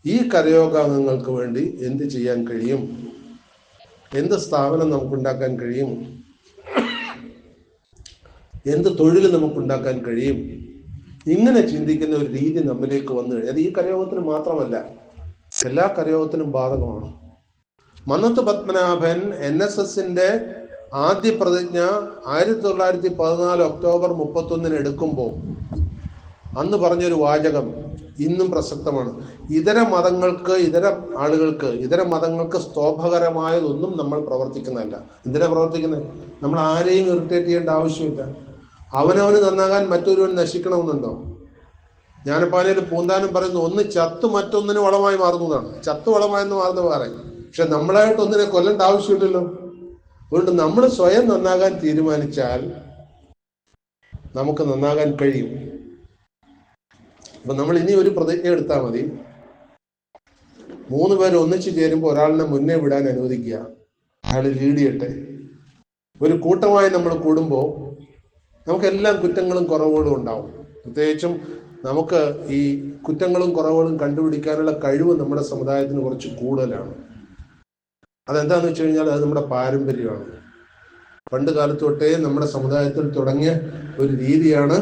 ഈ കരയോഗാംഗങ്ങൾക്ക് വേണ്ടി എന്ത് ചെയ്യാൻ കഴിയും, എന്ത് സ്ഥാപനം നമുക്കുണ്ടാക്കാൻ കഴിയും, എന്ത് തൊഴിൽ നമുക്കുണ്ടാക്കാൻ കഴിയും, ഇങ്ങനെ ചിന്തിക്കുന്ന ഒരു രീതി നമ്മിലേക്ക് വന്നു കഴിഞ്ഞാൽ ഈ കരയോഗത്തിന് മാത്രമല്ല, എല്ലാ കരയോഗത്തിനും ബാധകമാണ്. മന്നത്ത് പത്മനാഭൻ NSSന്റെ ആദ്യ പ്രതിജ്ഞ 1914 ഒക്ടോബർ 31 എടുക്കുമ്പോൾ അന്ന് പറഞ്ഞൊരു വാചകം ഇന്നും പ്രസക്തമാണ്. ഇതര മതങ്ങൾക്ക് സ്തോഭകരമായതൊന്നും നമ്മൾ പ്രവർത്തിക്കുന്നതല്ല. എന്തിനാ പ്രവർത്തിക്കുന്നത്? നമ്മൾ ആരെയും ഇറിറ്റേറ്റ് ചെയ്യേണ്ട ആവശ്യമില്ല. അവനവന് നന്നാകാൻ മറ്റൊരുവൻ നശിക്കണമെന്നുണ്ടോ? ജ്ഞാനപ്പാലയിൽ പൂന്താനം പറയുന്നു, ഒന്ന് ചത്ത് മറ്റൊന്നിന് വളമായി മാറുന്നതാണ്. ചത്ത് വളമായെന്ന് മാറുന്ന പറയും. പക്ഷെ നമ്മളായിട്ട് ഒന്നിനെ കൊല്ലേണ്ട ആവശ്യമില്ലല്ലോ. അതുകൊണ്ട് നമ്മൾ സ്വയം നന്നാകാൻ തീരുമാനിച്ചാൽ നമുക്ക് നന്നാകാൻ കഴിയും. അപ്പൊ നമ്മൾ ഇനി ഒരു പ്രതിജ്ഞ എടുത്താൽ മതി. 3 പേര് ഒന്നിച്ചു ചേരുമ്പോൾ ഒരാളിനെ മുന്നേ വിടാൻ അനുവദിക്കുക, അയാൾ ലീഡ് ചെയ്യട്ടെ. ഒരു കൂട്ടമായി നമ്മൾ കൂടുമ്പോൾ നമുക്കെല്ലാം കുറ്റങ്ങളും കുറവുകളും ഉണ്ടാവും. പ്രത്യേകിച്ചും നമുക്ക് ഈ കുറ്റങ്ങളും കുറവുകളും കണ്ടുപിടിക്കാനുള്ള കഴിവ് നമ്മുടെ സമുദായത്തിന് കുറച്ച് കൂടുതലാണ്. അതെന്താന്ന് വെച്ച് കഴിഞ്ഞാൽ അത് നമ്മുടെ പാരമ്പര്യമാണ്. പണ്ട് കാലത്ത് തൊട്ടേ നമ്മുടെ സമുദായത്തിൽ തുടങ്ങിയ ഒരു രീതിയാണ്.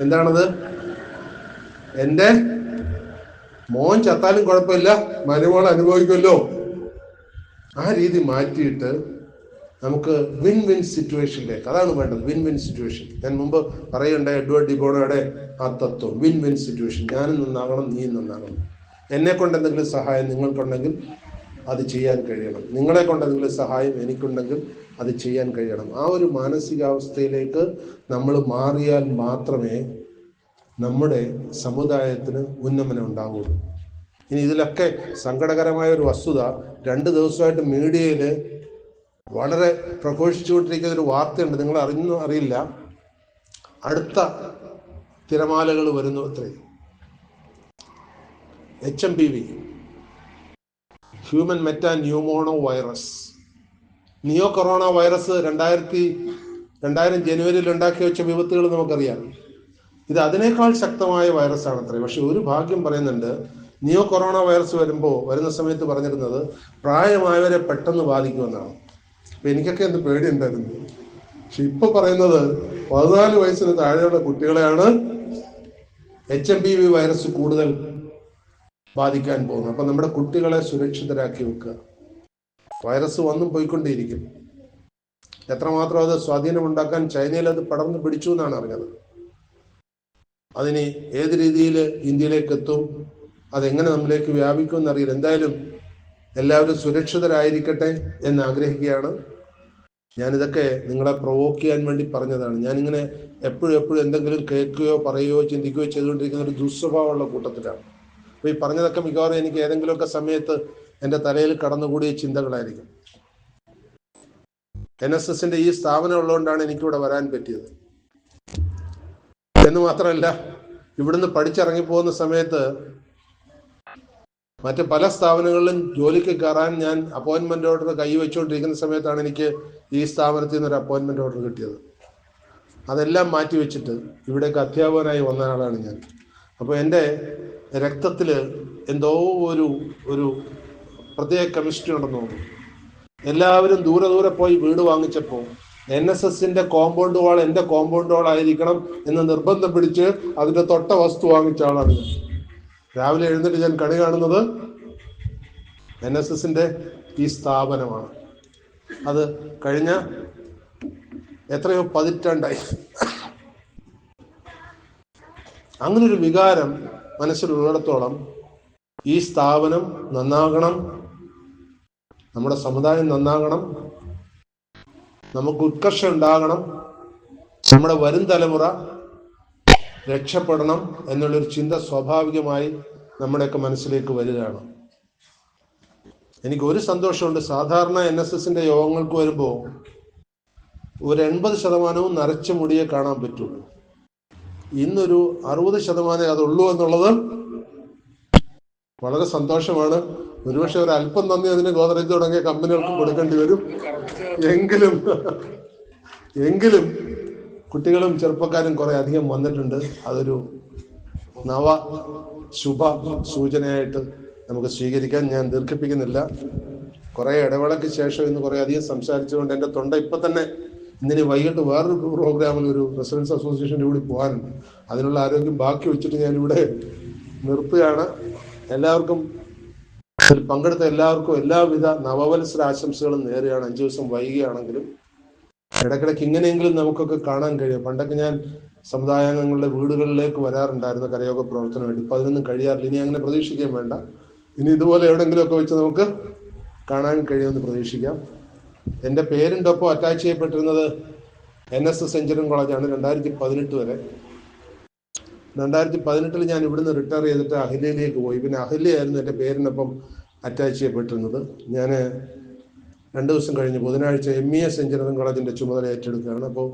എന്താണത്? എൻ്റെ മോൻ ചത്താലും കുഴപ്പമില്ല, മരുമോൾ അനുഭവിക്കുമല്ലോ. ആ രീതി മാറ്റിയിട്ട് നമുക്ക് വിൻ വിൻ സിറ്റുവേഷനിലേക്ക്, അതാണ് വേണ്ടത്. Win win situation. ഞാൻ മുമ്പ് പറയുണ്ടായ എഡ്വേർഡ് ഡിബോണോയുടെ ആ തത്വം, വിൻ വിൻ സിറ്റുവേഷൻ. ഞാനും നന്നാകണം, നീയും നന്നാകണം. എന്നെ കൊണ്ട് എന്തെങ്കിലും സഹായം നിങ്ങൾക്കുണ്ടെങ്കിൽ അത് ചെയ്യാൻ കഴിയണം, നിങ്ങളെ കൊണ്ട് എന്തെങ്കിലും സഹായം എനിക്കുണ്ടെങ്കിൽ അത് ചെയ്യാൻ കഴിയണം. ആ ഒരു മാനസികാവസ്ഥയിലേക്ക് നമ്മൾ മാറിയാൽ മാത്രമേ നമ്മുടെ സമുദായത്തിന് ഉന്നമനം ഉണ്ടാവുള്ളൂ. ഇനി ഇതിലൊക്കെ സങ്കടകരമായ ഒരു വസ്തുത, 2 ദിവസമായിട്ട് മീഡിയയിൽ വളരെ പ്രഘോഷിച്ചുകൊണ്ടിരിക്കുന്ന ഒരു വാർത്തയുണ്ട്. നിങ്ങൾ അറിയില്ല. അടുത്ത തിരമാലകൾ വരുന്നു അത്രേ. HMPV, ഹ്യൂമൻ മെറ്റാ ന്യൂമോണോ വൈറസ്, നിയോ കൊറോണ വൈറസ് 2000 ജനുവരിയിൽ ഉണ്ടാക്കി വെച്ച വിപത്തുകൾ നമുക്കറിയാം. ഇത് അതിനേക്കാൾ ശക്തമായ വൈറസാണ് അത്രേ. പക്ഷെ ഒരു ഭാഗ്യം പറയുന്നുണ്ട്, നിയോ കൊറോണ വൈറസ് വരുന്ന സമയത്ത് പറഞ്ഞിരുന്നത് പ്രായമായവരെ പെട്ടെന്ന് ബാധിക്കുമെന്നാണ്. അപ്പൊ എനിക്കൊക്കെ എന്ത് പേടിയുണ്ടായിരുന്നു. പക്ഷെ ഇപ്പൊ പറയുന്നത് 14 വയസ്സിന് താഴെയുള്ള കുട്ടികളെയാണ് HMPV വൈറസ് കൂടുതൽ ബാധിക്കാൻ പോകുന്നത്. അപ്പൊ നമ്മുടെ കുട്ടികളെ സുരക്ഷിതരാക്കി വെക്കുക. വൈറസ് വന്നും പോയിക്കൊണ്ടേയിരിക്കും. എത്രമാത്രം അത് സ്വാധീനമുണ്ടാക്കാൻ ചൈനയിൽ അത് പടർന്നു പിടിച്ചു എന്നാണ് അറിഞ്ഞത്. അതിന് ഏത് രീതിയിൽ ഇന്ത്യയിലേക്ക് എത്തും, അതെങ്ങനെ നമ്മിലേക്ക് വ്യാപിക്കും എന്നറിയില്ല. എന്തായാലും എല്ലാവരും സുരക്ഷിതരായിരിക്കട്ടെ എന്ന് ആഗ്രഹിക്കുകയാണ്. ഞാനിതൊക്കെ നിങ്ങളെ പ്രൊവോക്ക് ചെയ്യാൻ വേണ്ടി പറഞ്ഞതാണ്. ഞാനിങ്ങനെ എപ്പോഴും എന്തെങ്കിലും കേൾക്കുകയോ പറയുകയോ ചിന്തിക്കുകയോ ചെയ്തുകൊണ്ടിരിക്കുന്ന ഒരു ദുസ്വഭാവമുള്ള കൂട്ടത്തിലാണ്. അപ്പോൾ ഈ പറഞ്ഞതൊക്കെ മിക്കവാറും എനിക്ക് ഏതെങ്കിലുമൊക്കെ സമയത്ത് എൻ്റെ തലയിൽ കടന്നുകൂടിയ ചിന്തകളായിരിക്കും. NSSന്റെ ഈ സ്ഥാപനം ഉള്ളതുകൊണ്ടാണ് എനിക്കിവിടെ വരാൻ പറ്റിയത് എന്ന് മാത്രമല്ല, ഇവിടുന്ന് പഠിച്ചിറങ്ങി പോകുന്ന സമയത്ത് മറ്റ് പല സ്ഥാപനങ്ങളിലും ജോലിക്ക് കയറാൻ ഞാൻ അപ്പോയിൻമെന്റ് ഓർഡർ കൈവച്ചുകൊണ്ടിരിക്കുന്ന സമയത്താണ് എനിക്ക് ഈ സ്ഥാപനത്തിൽ നിന്നൊരു അപ്പോയിൻമെന്റ് ഓർഡർ കിട്ടിയത്. അതെല്ലാം മാറ്റി വെച്ചിട്ട് ഇവിടേക്ക് അധ്യാപകനായി വന്ന ആളാണ് ഞാൻ. അപ്പോൾ എൻ്റെ രക്തത്തിൽ എന്തോ ഒരു പ്രത്യേക കെമിസ്ട്രി ഉണ്ടെന്ന് തോന്നുന്നു. എല്ലാവരും ദൂരെ പോയി വീട് വാങ്ങിച്ചപ്പോൾ NSSന്റെ കോമ്പൗണ്ട് വാൾ എൻ്റെ കോമ്പൗണ്ട് വാൾ ആയിരിക്കണം എന്ന് നിർബന്ധം പിടിച്ച് അതിന്റെ തൊട്ട വസ്തു വാങ്ങിച്ച ആളാണ് ഞാൻ. രാവിലെ എഴുന്നേറ്റ് ഞാൻ കണി കാണുന്നത് NSSന്റെ ഈ സ്ഥാപനമാണ്. അത് കഴിഞ്ഞ എത്രയോ പതിറ്റാണ്ടായി. അങ്ങനൊരു വികാരം മനസ്സിലുള്ളിടത്തോളം ഈ സ്ഥാപനം നന്നാകണം, നമ്മുടെ സമുദായം നന്നാകണം, നമുക്ക് ഉത്കർഷം ഉണ്ടാകണം, നമ്മുടെ വരും തലമുറ രക്ഷപ്പെടണം എന്നുള്ളൊരു ചിന്ത സ്വാഭാവികമായി നമ്മുടെയൊക്കെ മനസ്സിലേക്ക് വരികയാണ്. എനിക്ക് ഒരു സന്തോഷമുണ്ട്. സാധാരണ NSSന്റെ യോഗങ്ങൾക്ക് വരുമ്പോൾ ഒരു 80% നരച്ച മുടിയെ കാണാൻ പറ്റുള്ളൂ. ഇന്നൊരു 60% അതുള്ളൂ എന്നുള്ളത് വളരെ സന്തോഷമാണ്. ഒരുപക്ഷെ ഒരു അല്പം നന്ദി അതിന് ഗോദ്രേജ് തുടങ്ങിയ കമ്പനികൾക്കും കൊടുക്കേണ്ടി വരും. എങ്കിലും കുട്ടികളും ചെറുപ്പക്കാരും കുറെ അധികം വന്നിട്ടുണ്ട്. അതൊരു ശുഭ സൂചനയായിട്ട് നമുക്ക് സ്വീകരിക്കാൻ. ഞാൻ ദീർഘിപ്പിക്കുന്നില്ല. കുറെ ഇടവേളയ്ക്ക് ശേഷം ഇന്ന് കുറെ അധികം സംസാരിച്ചുകൊണ്ട് എൻ്റെ തൊണ്ട ഇപ്പൊ തന്നെ ഇന്നിനി വൈകിട്ട് വേറൊരു പ്രോഗ്രാമിൽ ഒരു റെസിഡൻസ് അസോസിയേഷൻ്റെ കൂടി പോകാനുണ്ട്. അതിനുള്ള ആരോഗ്യം ബാക്കി വെച്ചിട്ട് ഞാനിവിടെ നിർത്തുകയാണ്. എല്ലാവർക്കും പങ്കെടുത്ത എല്ലാവർക്കും എല്ലാവിധ നവവത്സര ആശംസകളും നേരെയാണ്. 5 ദിവസം വൈകിയാണെങ്കിലും ഇടയ്ക്കിടയ്ക്ക് ഇങ്ങനെയെങ്കിലും നമുക്കൊക്കെ കാണാൻ കഴിയും. പണ്ടൊക്കെ ഞാൻ സമുദായാംഗങ്ങളുടെ വീടുകളിലേക്ക് വരാറുണ്ടായിരുന്നു കരയോഗ പ്രവർത്തനം വേണ്ടി. ഇപ്പം അതിനൊന്നും കഴിയാറില്ല. ഇനി അങ്ങനെ പ്രതീക്ഷിക്കാൻ വേണ്ട. ഇനി ഇതുപോലെ എവിടെയെങ്കിലുമൊക്കെ വെച്ച് നമുക്ക് കാണാൻ കഴിയുമെന്ന് പ്രതീക്ഷിക്കാം. എൻ്റെ പേരിൻ്റെ ഒപ്പം അറ്റാച്ച് ചെയ്യപ്പെട്ടിരുന്നത് NSS എഞ്ചിനീയറിംഗ് കോളേജാണ് 2018 വരെ. 2018 ഞാൻ ഇവിടുന്ന് റിട്ടയർ ചെയ്തിട്ട് അഹല്യയിലേക്ക് പോയി. പിന്നെ അഹല്യയായിരുന്നു എൻ്റെ പേരിനൊപ്പം അറ്റാച്ച് ചെയ്യപ്പെട്ടിരുന്നത്. ഞാൻ 2 ദിവസം കഴിഞ്ഞ് ബുധനാഴ്ച MES എഞ്ചിനീയറിംഗ് കോളേജിൻ്റെ ചുമതല ഏറ്റെടുക്കുകയാണ്. അപ്പോൾ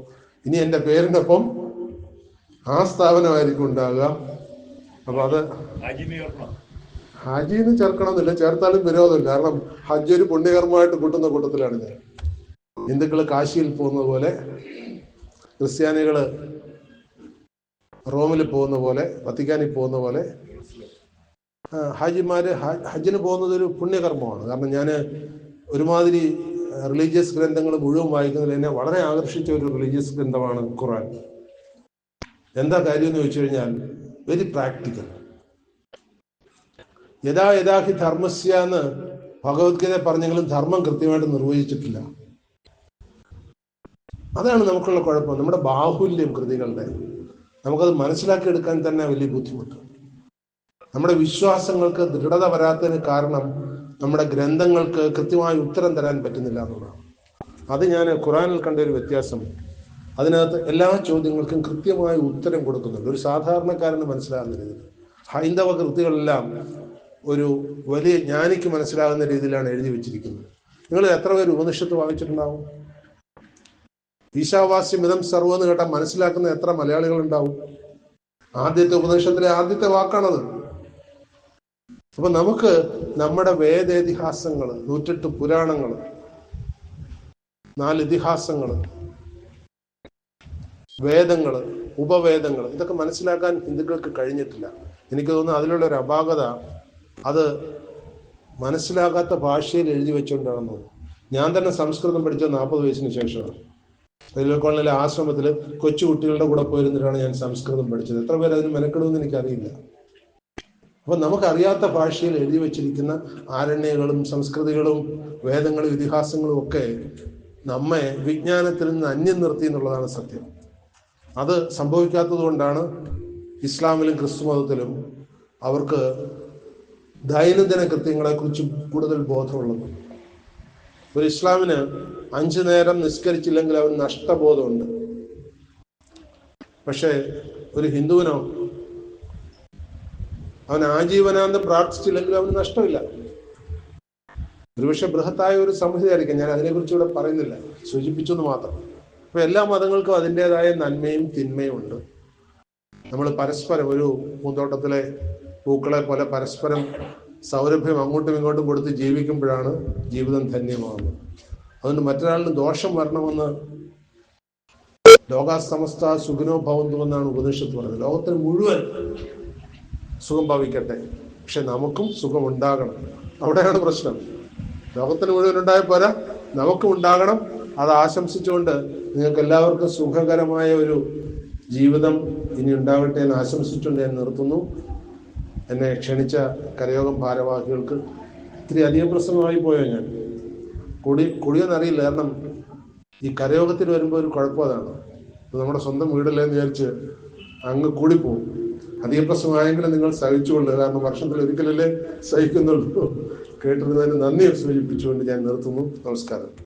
ഇനി എൻ്റെ പേരിനൊപ്പം ആ സ്ഥാപനമായിരിക്കും ഉണ്ടാകുക. അപ്പോൾ അത് ഹാജിന്ന് ചേർക്കണമെന്നില്ല, ചേർത്താലും വിരോധമില്ല. കാരണം ഹജ്ജ് ഒരു പുണ്യകർമ്മമായിട്ട് കൂട്ടുന്ന കൂട്ടത്തിലാണ് ഞാൻ. ഹിന്ദുക്കൾ കാശിയിൽ പോകുന്നത് പോലെ, ക്രിസ്ത്യാനികൾ റോമിൽ പോകുന്ന പോലെ, വത്തിക്കാനിൽ പോകുന്ന പോലെ ഹാജിമാര് ഹജ്ജിന് പോകുന്നത് ഒരു പുണ്യകർമ്മമാണ്. കാരണം ഞാൻ ഒരുമാതിരി റിലീജിയസ് ഗ്രന്ഥങ്ങൾ മുഴുവൻ വായിക്കുന്നതിൽ എന്നെ വളരെ ആകർഷിച്ച ഒരു റിലീജിയസ് ഗ്രന്ഥമാണ് ഖുർആൻ. എന്താ കാര്യം എന്ന് ചോദിച്ചു കഴിഞ്ഞാൽ വെരി പ്രാക്ടിക്കൽ. യഥാഹി ധർമ്മസ്യ എന്ന് ഭഗവത്ഗീത പറഞ്ഞെങ്കിലും ധർമ്മം കൃത്യമായിട്ട് നിർവഹിച്ചിട്ടില്ല. അതാണ് നമുക്കുള്ള കുഴപ്പം. നമ്മുടെ ബാഹുല്യം കൃതികളുടെ നമുക്കത് മനസ്സിലാക്കിയെടുക്കാൻ തന്നെ വലിയ ബുദ്ധിമുട്ട്. നമ്മുടെ വിശ്വാസങ്ങൾക്ക് ദൃഢത വരാത്തതിന് കാരണം നമ്മുടെ ഗ്രന്ഥങ്ങൾക്ക് കൃത്യമായി ഉത്തരം തരാൻ പറ്റുന്നില്ല എന്നുള്ളതാണ്. അത് ഞാൻ ഖുറാനിൽ കണ്ട ഒരു വ്യത്യാസം. അതിനകത്ത് എല്ലാ ചോദ്യങ്ങൾക്കും കൃത്യമായ ഉത്തരം കൊടുക്കുന്നുണ്ട്, ഒരു സാധാരണക്കാരന് മനസ്സിലാകുന്ന രീതിയിൽ. ഹൈന്ദവ കൃതികളെല്ലാം ഒരു വലിയ ജ്ഞാനിക്ക് മനസ്സിലാകുന്ന രീതിയിലാണ് എഴുതി വെച്ചിരിക്കുന്നത്. നിങ്ങൾ എത്ര പേര് ഉപനിഷത്ത് വായിച്ചിട്ടുണ്ടാവും? ഈശാവാസ്യം ഇതം സർവ്വം എന്ന് കേട്ടാൽ മനസ്സിലാക്കുന്ന എത്ര മലയാളികൾ ഉണ്ടാവും? ആദ്യത്തെ ഉപനിഷത്തിലെ ആദ്യത്തെ വാക്കാണത്. അപ്പൊ നമുക്ക് നമ്മുടെ വേദേതിഹാസങ്ങൾ, 108 പുരാണങ്ങൾ, 4 ഇതിഹാസങ്ങൾ, വേദങ്ങൾ, ഉപവേദങ്ങൾ, ഇതൊക്കെ മനസ്സിലാക്കാൻ ഹിന്ദുക്കൾക്ക് കഴിഞ്ഞിട്ടില്ല. എനിക്ക് തോന്നുന്നു അതിലുള്ള ഒരു അപാകത അത് മനസ്സിലാകാത്ത ഭാഷയിൽ എഴുതി വെച്ചുകൊണ്ടാണെന്ന്. ഞാൻ തന്നെ സംസ്കൃതം പഠിച്ച 40 വയസ്സിന് ശേഷമാണ്. റെയിൽവേ കോളനിയിലെ ആശ്രമത്തിൽ കൊച്ചുകുട്ടികളുടെ കൂടെ പോയിരുന്നിട്ടാണ് ഞാൻ സംസ്കൃതം പഠിച്ചത്. എത്ര പേര് അതിന് മെനക്കെടുമെന്ന് എനിക്കറിയില്ല. അപ്പൊ നമുക്കറിയാത്ത ഭാഷയിൽ എഴുതി വെച്ചിരിക്കുന്ന ആരണ്യകളും സംസ്കൃതികളും വേദങ്ങളും ഇതിഹാസങ്ങളും ഒക്കെ നമ്മെ വിജ്ഞാനത്തിൽ നിന്ന് അന്യം നിർത്തി എന്നുള്ളതാണ് സത്യം. അത് സംഭവിക്കാത്തത് കൊണ്ടാണ് ഇസ്ലാമിലും ക്രിസ്തു മതത്തിലും അവർക്ക് ദൈനംദിന കൃത്യങ്ങളെക്കുറിച്ച് കൂടുതൽ ബോധമുള്ളത്. ഒരു ഇസ്ലാമിന് 5 നേരം നിസ്കരിച്ചില്ലെങ്കിൽ അവന് നഷ്ടബോധമുണ്ട്. പക്ഷേ ഒരു ഹിന്ദുവിനോ അവൻ ആജീവനാന്തം പ്രാർത്ഥിച്ചില്ലെങ്കിൽ അവന് നഷ്ടമില്ല. ഒരുപക്ഷെ ബൃഹത്തായ ഒരു സംഹിതയായിരിക്കും, ഞാൻ അതിനെക്കുറിച്ച് ഇവിടെ പറയുന്നില്ല, സൂചിപ്പിച്ചെന്ന് മാത്രം. അപ്പൊ എല്ലാ മതങ്ങൾക്കും അതിൻ്റെതായ നന്മയും തിന്മയും ഉണ്ട്. നമ്മൾ പരസ്പരം ഒരു പൂന്തോട്ടത്തിലെ പൂക്കളെ പോലെ പരസ്പരം സൗരഭ്യം അങ്ങോട്ടും ഇങ്ങോട്ടും കൊടുത്ത് ജീവിക്കുമ്പോഴാണ് ജീവിതം ധന്യമാകുന്നത്. അതുകൊണ്ട് മറ്റൊരാളിന് ദോഷം വരണമെന്ന് ലോകാസമസ്ത സുഖിനോ ഭവന്തു എന്നാണ് ഉപനിഷത്ത് പറയുന്നത്. ലോകത്തിന് മുഴുവൻ സുഖം ഭവിക്കട്ടെ, പക്ഷെ നമുക്കും സുഖം ഉണ്ടാകണം. അവിടെയാണ് പ്രശ്നം. ലോകത്തിന് മുഴുവൻ ഉണ്ടായ പോരാ, നമുക്കും ഉണ്ടാകണം. അത് ആശംസിച്ചുകൊണ്ട് നിങ്ങൾക്ക് എല്ലാവർക്കും സുഖകരമായ ഒരു ജീവിതം ഇനി ഉണ്ടാവട്ടെ എന്ന് ആശംസിച്ചുകൊണ്ട് ഞാൻ നിർത്തുന്നു. എന്നെ ക്ഷണിച്ച കരയോഗം ഭാരവാഹികൾക്ക് ഇത്തിരി അധികം പ്രസംഗമായി പോയോ ഞാൻ? കൊടിയെന്നറിയില്ല. കാരണം ഈ കരയോഗത്തിന് വരുമ്പോൾ ഒരു കുഴപ്പം അതാണ്, നമ്മുടെ സ്വന്തം വീടല്ലേ എന്ന് വിചാരിച്ച് അങ്ങ് കൂടിപ്പോവും. അധിക പ്രസംഗമായെങ്കിലും നിങ്ങൾ സഹിച്ചുകൊള്ളുക, കാരണം വർഷത്തിൽ ഒരിക്കലല്ലേ സഹിക്കുന്നുള്ളൂ. കേട്ടിരുന്നതിന് നന്ദി സൂചിപ്പിച്ചുകൊണ്ട് ഞാൻ നിർത്തുന്നു. നമസ്കാരം.